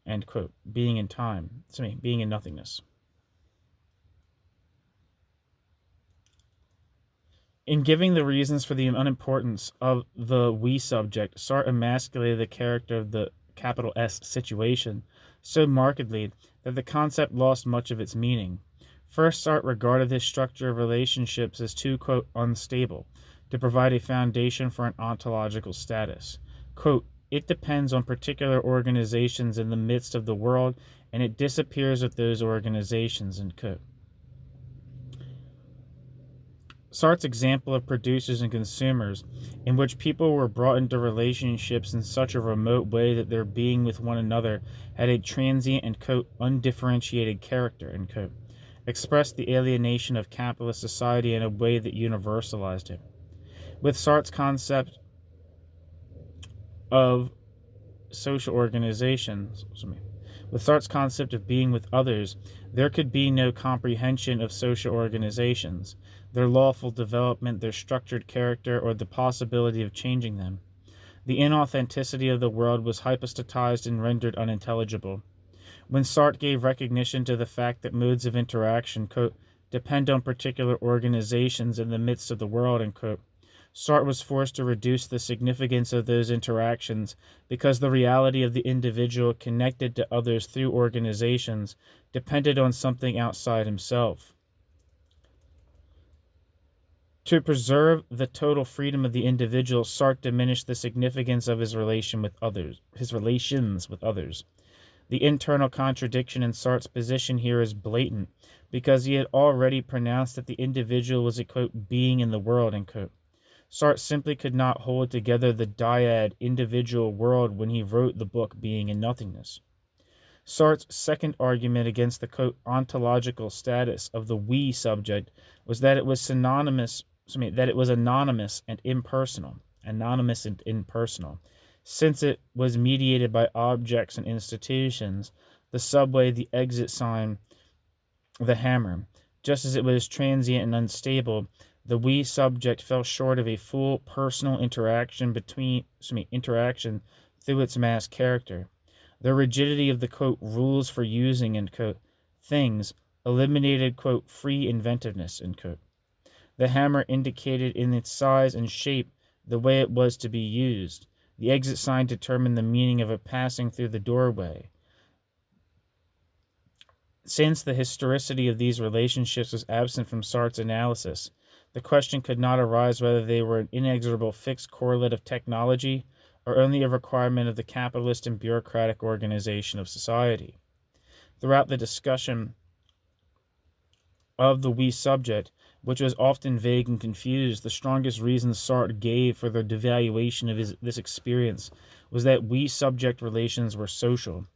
End quote. Being in time. Being in nothingness. In giving the reasons for the unimportance of the we subject, Sartre emasculated the character of the capital S situation so markedly that the concept lost much of its meaning. First, Sartre regarded this structure of relationships as too, quote, unstable to provide a foundation for an ontological status. Quote, it depends on particular organizations in the midst of the world, and it disappears with those organizations, end quote. Sartre's example of producers and consumers, in which people were brought into relationships in such a remote way that their being with one another had a transient and, quote, undifferentiated character, end quote, expressed the alienation of capitalist society in a way that universalized it. With Sartre's concept of social organizations, with Sartre's concept of being with others, there could be no comprehension of social organizations, their lawful development, their structured character, or the possibility of changing them. The inauthenticity of the world was hypostatized and rendered unintelligible. When Sartre gave recognition to the fact that modes of interaction, quote, depend on particular organizations in the midst of the world, end quote, Sartre was forced to reduce the significance of those interactions because the reality of the individual connected to others through organizations depended on something outside himself. To preserve the total freedom of the individual, Sartre diminished the significance of his relations with others. The internal contradiction in Sartre's position here is blatant because he had already pronounced that the individual was a, quote, being in the world, end quote. Sartre simply could not hold together the dyad individual world when he wrote the book Being in Nothingness. Sartre's second argument against the, quote, ontological status of the we subject was that it was anonymous and impersonal, since it was mediated by objects and institutions, the subway, the exit sign, the hammer. Just as it was transient and unstable, the we subject fell short of a full personal interaction through its mass character. The rigidity of the, quote, rules for using, end quote, things eliminated, quote, free inventiveness, end quote. The hammer indicated in its size and shape the way it was to be used. The exit sign determined the meaning of it passing through the doorway. Since the historicity of these relationships was absent from Sartre's analysis, the question could not arise whether they were an inexorable fixed correlate of technology or only a requirement of the capitalist and bureaucratic organization of society. Throughout the discussion of the we subject, which was often vague and confused, the strongest reason Sartre gave for the devaluation of this experience was that we subject relations were social.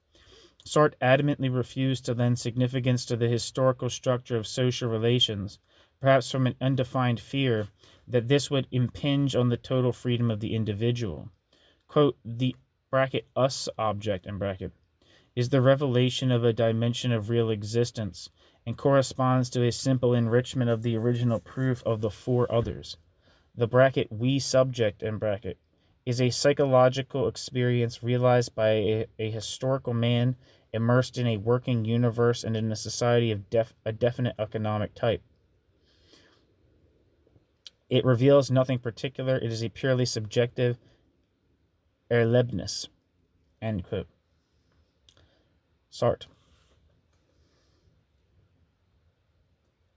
Sartre adamantly refused to lend significance to the historical structure of social relations, perhaps from an undefined fear that this would impinge on the total freedom of the individual. Quote, the us object is the revelation of a dimension of real existence and corresponds to a simple enrichment of the original proof of the four others. The we subject is a psychological experience realized by a historical man immersed in a working universe and in a society of a definite economic type. It reveals nothing particular. It is a purely subjective Erlebnis. End quote. Sartre.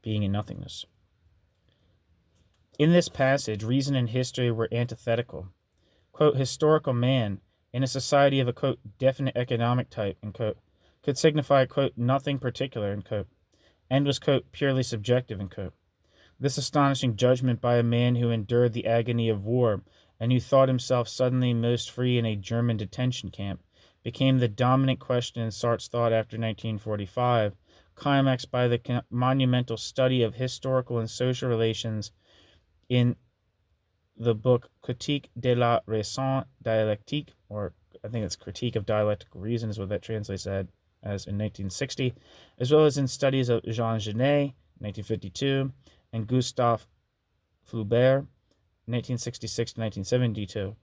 Being in Nothingness. In this passage, reason and history were antithetical. Quote, historical man, in a society of a, quote, definite economic type, end quote, could signify, quote, nothing particular, end quote, and was, quote, purely subjective, end quote. This astonishing judgment by a man who endured the agony of war and who thought himself suddenly most free in a German detention camp became the dominant question in Sartre's thought after 1945, climaxed by the monumental study of historical and social relations in the book Critique de la Raison Dialectique, or I think it's Critique of Dialectical Reason is what that translates as in 1960, as well as in studies of Jean Genet, 1952, and Gustave Flaubert, 1966 to 1972.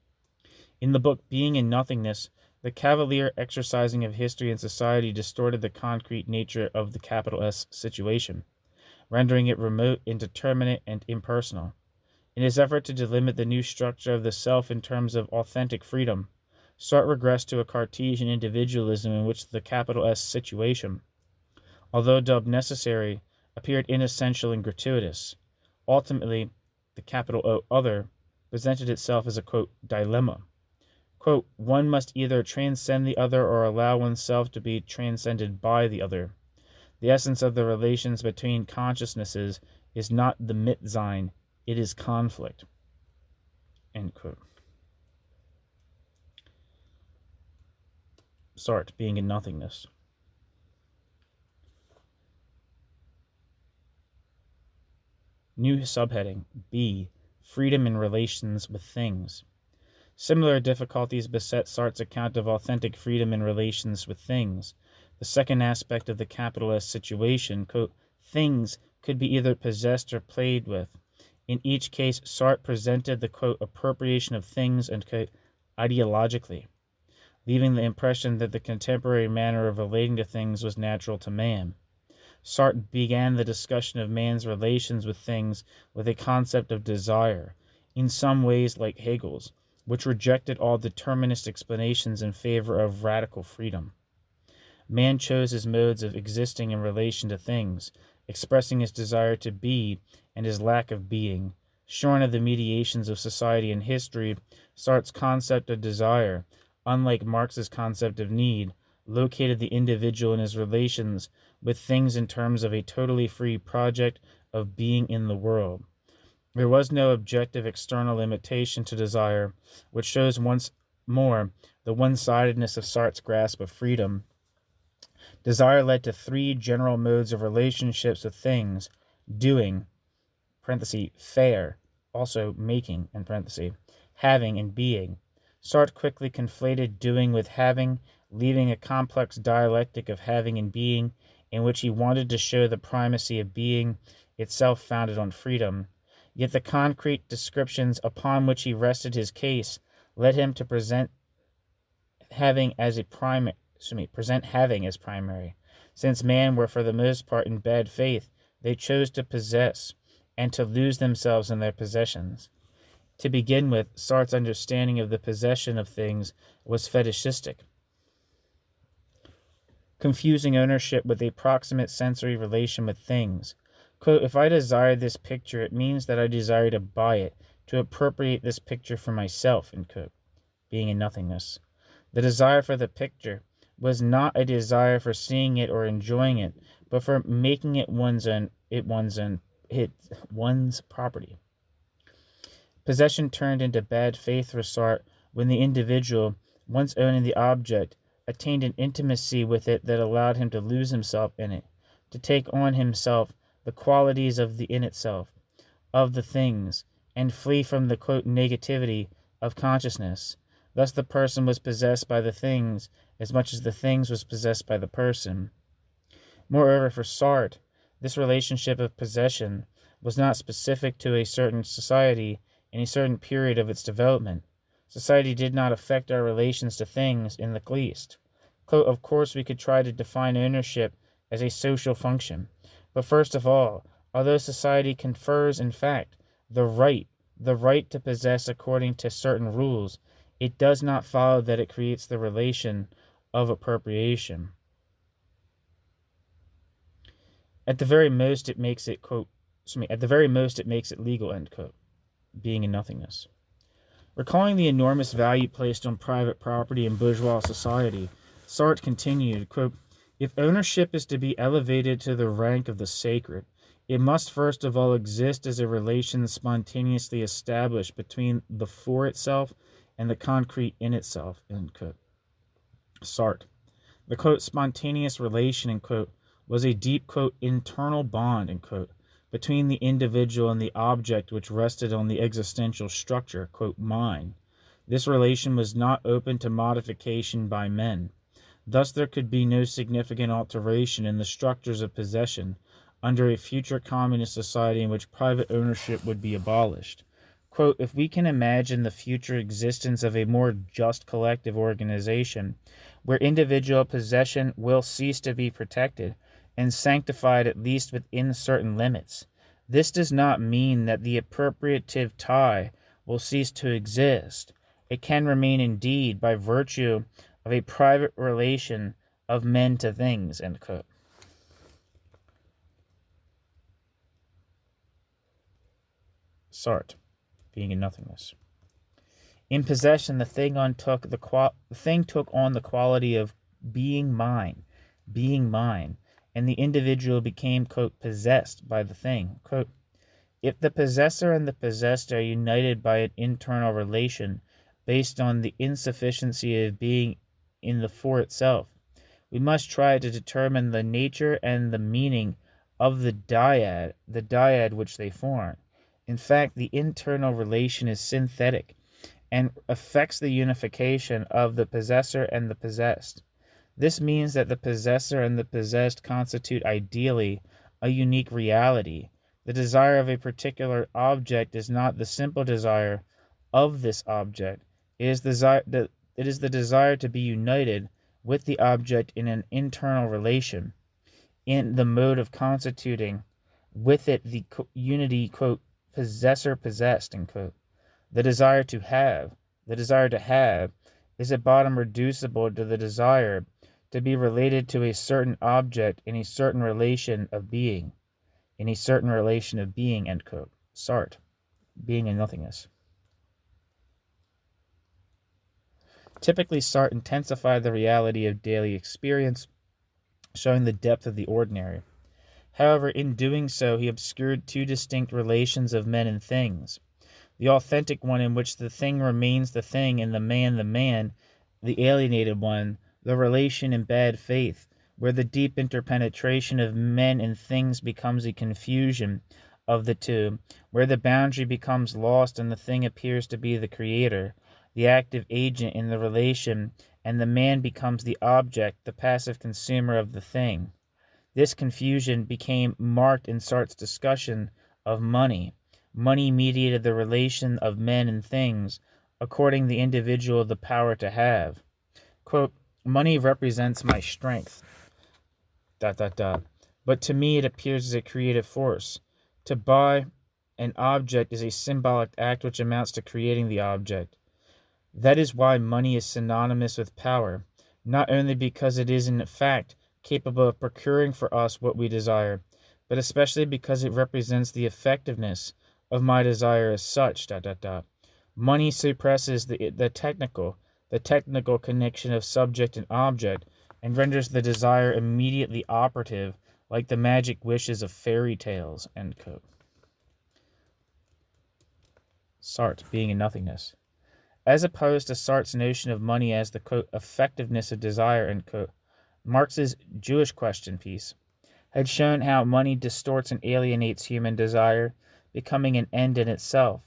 In the book Being and Nothingness, the cavalier exercising of history and society distorted the concrete nature of the capital S situation, rendering it remote, indeterminate, and impersonal. In his effort to delimit the new structure of the self in terms of authentic freedom, Sartre regressed to a Cartesian individualism in which the capital S situation, although dubbed necessary, appeared inessential and gratuitous. Ultimately, the capital O other presented itself as a, quote, dilemma. Quote, one must either transcend the other or allow oneself to be transcended by the other. The essence of the relations between consciousnesses is not the Mitsein, it is conflict. End quote. Sartre, Being in Nothingness. New subheading, B, Freedom in Relations with Things. Similar difficulties beset Sartre's account of authentic freedom in relations with things. The second aspect of the capital S situation, quote, things could be either possessed or played with. In each case, Sartre presented the, quote, appropriation of things and, quote, ideologically, leaving the impression that the contemporary manner of relating to things was natural to man. Sartre began the discussion of man's relations with things with a concept of desire, in some ways like Hegel's, which rejected all determinist explanations in favor of radical freedom. Man chose his modes of existing in relation to things, expressing his desire to be and his lack of being. Shorn of the mediations of society and history, Sartre's concept of desire, unlike Marx's concept of need, located the individual in his relations with things in terms of a totally free project of being in the world. There was no objective external limitation to desire, which shows once more the one-sidedness of Sartre's grasp of freedom. Desire led to three general modes of relationships with things: doing, parenthesis, fair, also making, in parenthesis, having, and being. Sartre quickly conflated doing with having, leaving a complex dialectic of having and being, in which he wanted to show the primacy of being, itself founded on freedom. Yet the concrete descriptions upon which he rested his case led him to present having as primary. Since men were for the most part in bad faith, they chose to possess and to lose themselves in their possessions. To begin with, Sartre's understanding of the possession of things was fetishistic, confusing ownership with a proximate sensory relation with things. Quote, if I desire this picture, it means that I desire to buy it, to appropriate this picture for myself, end quote. Being in Nothingness. The desire for the picture was not a desire for seeing it or enjoying it, but for making it one's property. Possession turned into bad faith for Sartre when the individual, once owning the object, attained an intimacy with it that allowed him to lose himself in it, to take on himself the qualities of the in itself, of the things, and flee from the, quote, negativity of consciousness. Thus the person was possessed by the things as much as the things was possessed by the person. Moreover, for Sartre, this relationship of possession was not specific to a certain society in a certain period of its development. Society did not affect our relations to things in the least. Quote, of course, we could try to define ownership as a social function. But first of all, although society confers, in fact, the right to possess according to certain rules, it does not follow that it creates the relation of appropriation. At the very most, it makes it, quote, legal, end quote. Being in Nothingness. Recalling the enormous value placed on private property in bourgeois society, Sartre continued, quote, if ownership is to be elevated to the rank of the sacred, it must first of all exist as a relation spontaneously established between the for itself and the concrete in itself, end quote. Sartre. The, quote, spontaneous relation, end quote, was a deep, quote, internal bond, end quote, between the individual and the object which rested on the existential structure, quote, mind. This relation was not open to modification by men. Thus there could be no significant alteration in the structures of possession under a future communist society in which private ownership would be abolished. Quote, if we can imagine the future existence of a more just collective organization, where individual possession will cease to be protected and sanctified at least within certain limits, this does not mean that the appropriative tie will cease to exist. It can remain indeed by virtue of a private relation of men to things, end quote. Sartre, being in nothingness. In possession, the thing took on the quality of being mine, and the individual became, quote, possessed by the thing. Quote, if the possessor and the possessed are united by an internal relation based on the insufficiency of being in the for itself, we must try to determine the nature and the meaning of the dyad which they form. In fact, the internal relation is synthetic and affects the unification of the possessor and the possessed. This means that the possessor and the possessed constitute ideally a unique reality. The desire of a particular object is not the simple desire of this object. It is the desire to be united with the object in an internal relation, in the mode of constituting with it the unity, quote, possessor-possessed, end quote. The desire to have is at bottom reducible to the desire to be related to a certain object in a certain relation of being, end quote. Sartre, being in nothingness. Typically, Sartre intensified the reality of daily experience, showing the depth of the ordinary. However, in doing so, he obscured two distinct relations of men and things. The authentic one in which the thing remains the thing and the man, the alienated one, the relation in bad faith, where the deep interpenetration of men and things becomes a confusion of the two, where the boundary becomes lost and the thing appears to be the creator, the active agent in the relation, and the man becomes the object, the passive consumer of the thing. This confusion became marked in Sartre's discussion of money. Money mediated the relation of men and things, according the individual the power to have. Quote, money represents my strength, ... But to me it appears as a creative force. To buy an object is a symbolic act which amounts to creating the object. That is why money is synonymous with power, not only because it is in fact capable of procuring for us what we desire, but especially because it represents the effectiveness of my desire as such. Money suppresses the technical connection of subject and object, and renders the desire immediately operative, like the magic wishes of fairy tales, end quote. Sartre, being in nothingness. As opposed to Sartre's notion of money as the, quote, effectiveness of desire, end quote, Marx's Jewish question piece had shown how money distorts and alienates human desire, becoming an end in itself.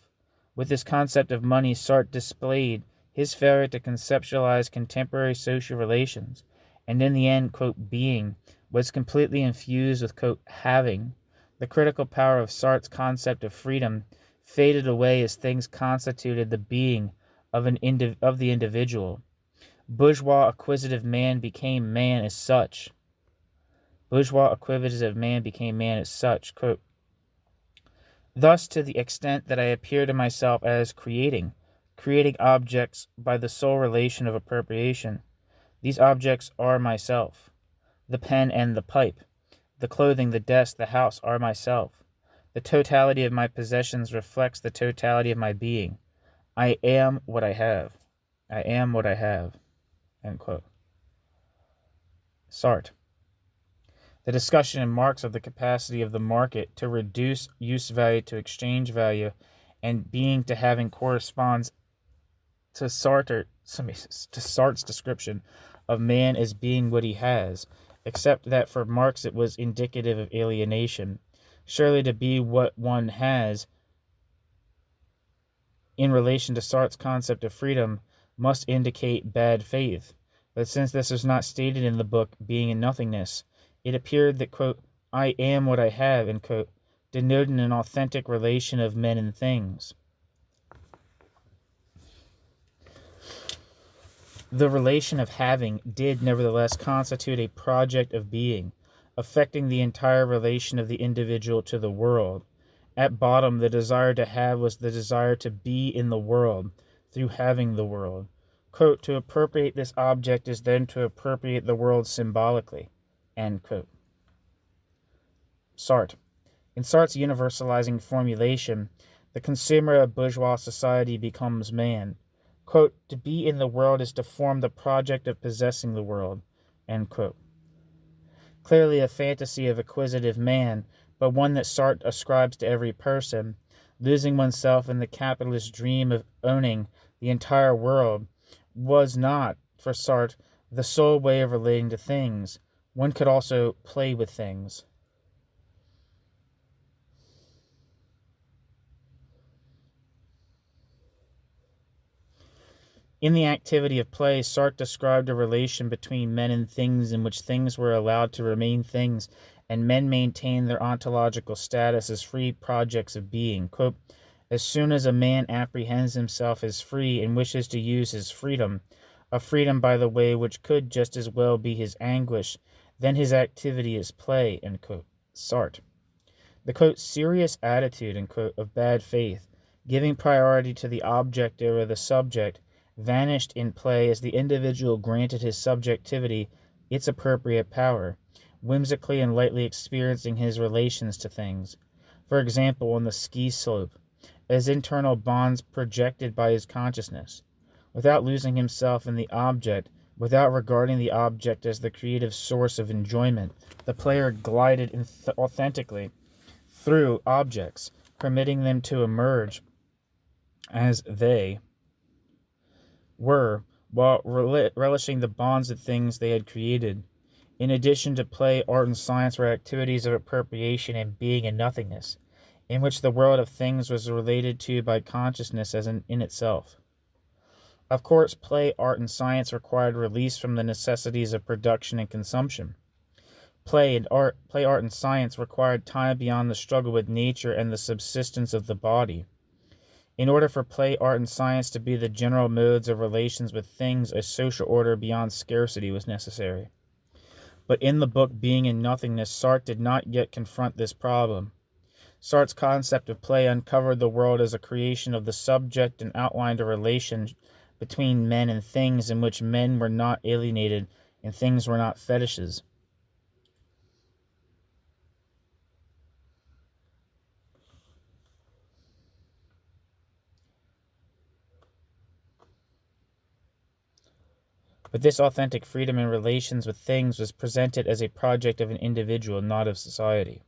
With this concept of money, Sartre displayed his failure to conceptualize contemporary social relations, and in the end, quote, being was completely infused with, quote, having. The critical power of Sartre's concept of freedom faded away as things constituted the being of the individual. Bourgeois acquisitive man became man as such. Quote, thus, to the extent that I appear to myself as creating objects by the sole relation of appropriation, these objects are myself. The pen and the pipe, the clothing, the desk, the house are myself. The totality of my possessions reflects the totality of my being. I am what I have. End quote. Sartre. The discussion in Marx of the capacity of the market to reduce use value to exchange value and being to having corresponds to Sartre's description of man as being what he has, except that for Marx it was indicative of alienation. Surely to be what one has, in relation to Sartre's concept of freedom, must indicate bad faith. But since this is not stated in the book Being and Nothingness, it appeared that, quote, I am what I have, end quote, denoted an authentic relation of men and things. The relation of having did nevertheless constitute a project of being, affecting the entire relation of the individual to the world. At bottom, the desire to have was the desire to be in the world, through having the world. Quote, to appropriate this object is then to appropriate the world symbolically. End quote. Sartre. In Sartre's universalizing formulation, the consumer of bourgeois society becomes man. Quote, to be in the world is to form the project of possessing the world. End quote. Clearly a fantasy of acquisitive man, but one that Sartre ascribes to every person. Losing oneself in the capitalist dream of owning the entire world was not, for Sartre, the sole way of relating to things. One could also play with things. In the activity of play, Sartre described a relation between men and things in which things were allowed to remain things, and men maintained their ontological status as free projects of being. Quote, as soon as a man apprehends himself as free and wishes to use his freedom, a freedom, by the way, which could just as well be his anguish, then his activity is play, end quote. Sartre. The, quote, serious attitude, end quote, of bad faith, giving priority to the object over the subject, vanished in play as the individual granted his subjectivity its appropriate power, whimsically and lightly experiencing his relations to things. For example, on the ski slope, as internal bonds projected by his consciousness, without losing himself in the object, without regarding the object as the creative source of enjoyment, the player glided authentically through objects, permitting them to emerge as they were, while relishing the bonds of things they had created. In addition to play, art and science were activities of appropriation and being and nothingness, in which the world of things was related to by consciousness as in itself. Of course, play, art, and science required release from the necessities of production and consumption. Play, art, and science required time beyond the struggle with nature and the subsistence of the body. In order for play, art, and science to be the general modes of relations with things, a social order beyond scarcity was necessary. But in the book Being and Nothingness, Sartre did not yet confront this problem. Sartre's concept of play uncovered the world as a creation of the subject and outlined a relation between men and things in which men were not alienated and things were not fetishes. But this authentic freedom in relations with things was presented as a project of an individual, not of society.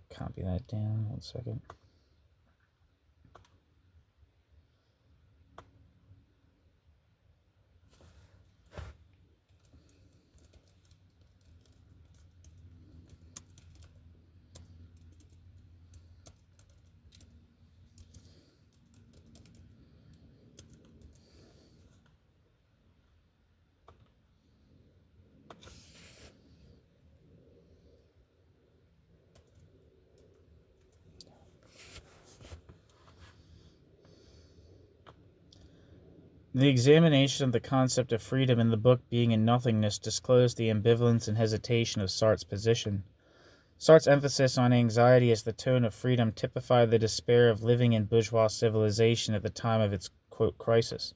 Copy that down, 1 second. The examination of the concept of freedom in the book Being and Nothingness disclosed the ambivalence and hesitation of Sartre's position. Sartre's emphasis on anxiety as the tone of freedom typified the despair of living in bourgeois civilization at the time of its, quote, crisis.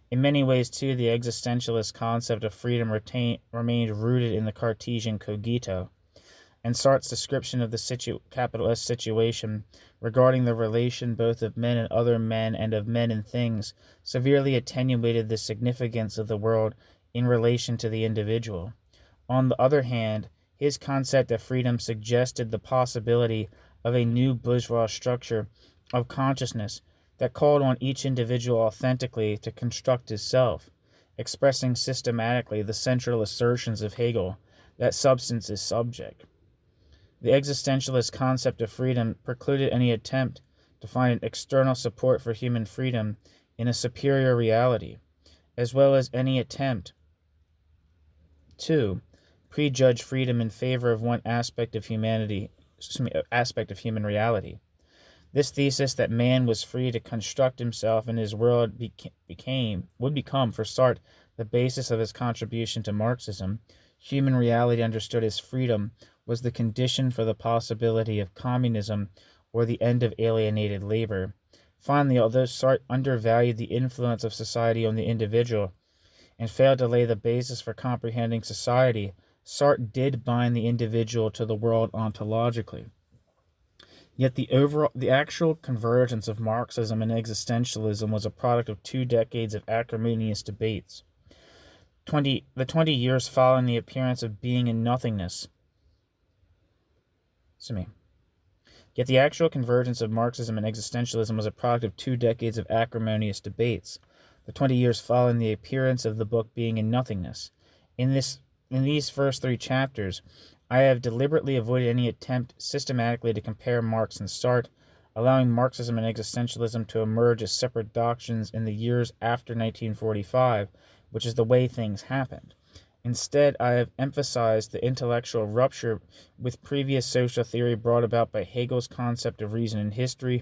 In many ways, too, the existentialist concept of freedom remained rooted in the Cartesian cogito, and Sartre's description of the capitalist situation regarding the relation both of men and other men and of men and things severely attenuated the significance of the world in relation to the individual. On the other hand, his concept of freedom suggested the possibility of a new bourgeois structure of consciousness that called on each individual authentically to construct his self, expressing systematically the central assertions of Hegel that substance is subject. The existentialist concept of freedom precluded any attempt to find an external support for human freedom in a superior reality, as well as any attempt to prejudge freedom in favor of one aspect of human reality. This thesis that man was free to construct himself and his world would become for Sartre the basis of his contribution to Marxism. Human reality understood as freedom was the condition for the possibility of communism or the end of alienated labor. Finally, although Sartre undervalued the influence of society on the individual and failed to lay the basis for comprehending society, Sartre did bind the individual to the world ontologically. Yet the actual convergence of Marxism and existentialism was a product of 2 decades of acrimonious debates. The 20 years following the appearance of being and nothingness. Yet the actual convergence of Marxism and existentialism was a product of 2 decades of acrimonious debates. The 20 years following the appearance of the book Being and Nothingness. In these first 3 chapters, I have deliberately avoided any attempt systematically to compare Marx and Sartre, allowing Marxism and existentialism to emerge as separate doctrines in the years after 1945, which is the way things happened. Instead, I have emphasized the intellectual rupture with previous social theory brought about by Hegel's concept of reason in history,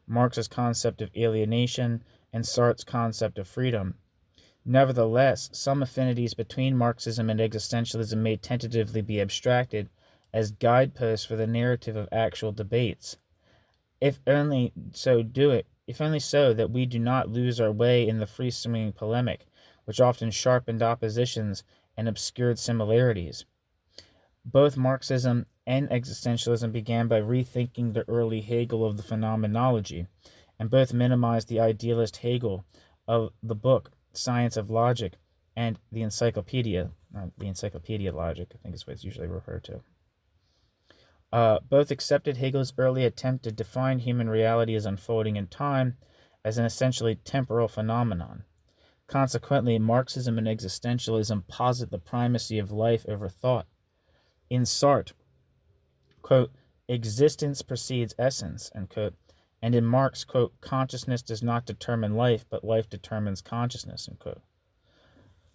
Marx's concept of alienation, and Sartre's concept of freedom. Nevertheless, some affinities between Marxism and existentialism may tentatively be abstracted as guideposts for the narrative of actual debates. If only so that we do not lose our way in the free-swinging polemic, which often sharpened oppositions and obscured similarities. Both Marxism and existentialism began by rethinking the early Hegel of the phenomenology, and both minimized the idealist Hegel of the book Science of Logic and the Encyclopedia Logic, I think is what it's usually referred to. Both accepted Hegel's early attempt to define human reality as unfolding in time as an essentially temporal phenomenon. Consequently, Marxism and existentialism posit the primacy of life over thought. In Sartre, quote, existence precedes essence, end quote, and in Marx, quote, consciousness does not determine life, but life determines consciousness, end quote.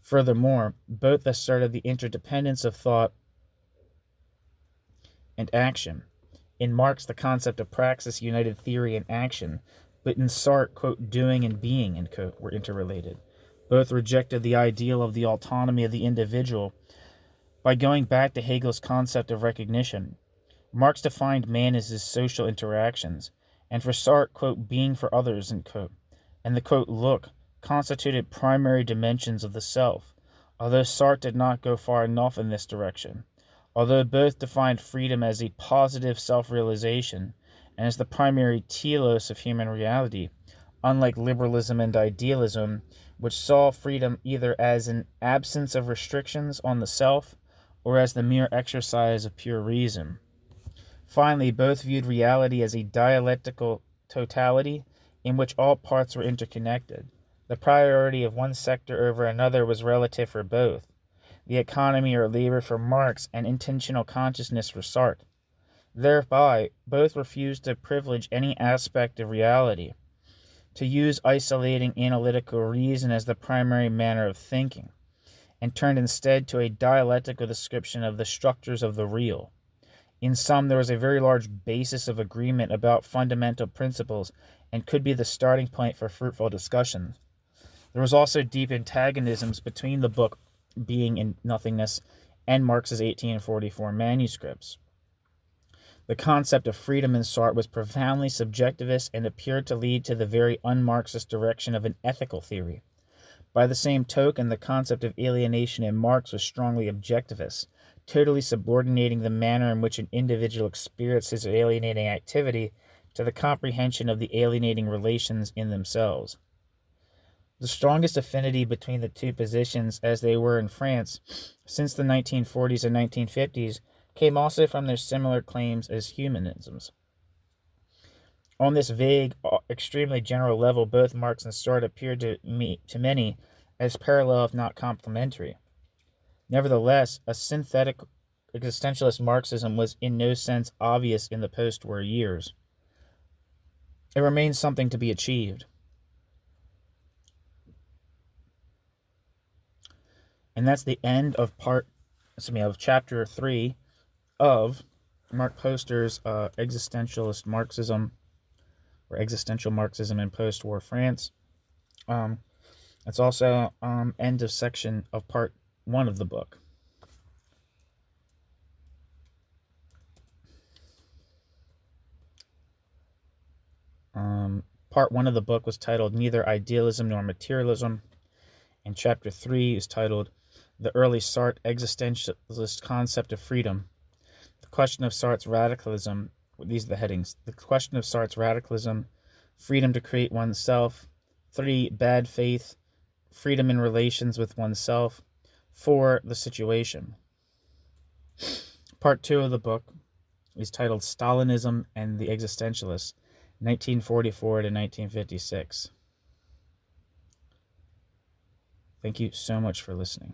Furthermore, both asserted the interdependence of thought and action. In Marx, the concept of praxis united theory and action, but in Sartre, quote, doing and being, end quote, were interrelated. Both rejected the ideal of the autonomy of the individual by going back to Hegel's concept of recognition. Marx defined man as his social interactions, and for Sartre, quote, being for others, end quote, and the, quote, look, constituted primary dimensions of the self, although Sartre did not go far enough in this direction. Although both defined freedom as a positive self-realization and as the primary telos of human reality, unlike liberalism and idealism, which saw freedom either as an absence of restrictions on the self or as the mere exercise of pure reason. Finally, both viewed reality as a dialectical totality in which all parts were interconnected. The priority of one sector over another was relative for both. The economy or labor for Marx and intentional consciousness for Sartre. Thereby, both refused to privilege any aspect of reality, to use isolating analytical reason as the primary manner of thinking, and turned instead to a dialectical description of the structures of the real. In sum, there was a very large basis of agreement about fundamental principles and could be the starting point for fruitful discussions. There was also deep antagonisms between the book Being and Nothingness and Marx's 1844 manuscripts. The concept of freedom in Sartre was profoundly subjectivist and appeared to lead to the very un-Marxist direction of an ethical theory. By the same token, the concept of alienation in Marx was strongly objectivist, totally subordinating the manner in which an individual experiences alienating activity to the comprehension of the alienating relations in themselves. The strongest affinity between the two positions, as they were in France since the 1940s and 1950s, came also from their similar claims as humanisms. On this vague, extremely general level, both Marx and Sartre appeared to many as parallel if not complementary. Nevertheless, a synthetic existentialist Marxism was in no sense obvious in the post-war years. It remains something to be achieved. And that's the end of chapter 3 of Mark Poster's Existentialist Marxism, or Existential Marxism in Post-War France. It's also end of section of part 1 of the book. Part 1 of the book was titled Neither Idealism Nor Materialism, and chapter 3 is titled The Early Sartre Existentialist Concept of Freedom. The question of Sartre's radicalism, these are the headings. The question of Sartre's radicalism, freedom to create oneself. 3, bad faith, freedom in relations with oneself. 4, the situation. Part 2 of the book is titled Stalinism and the Existentialists, 1944 to 1956. Thank you so much for listening.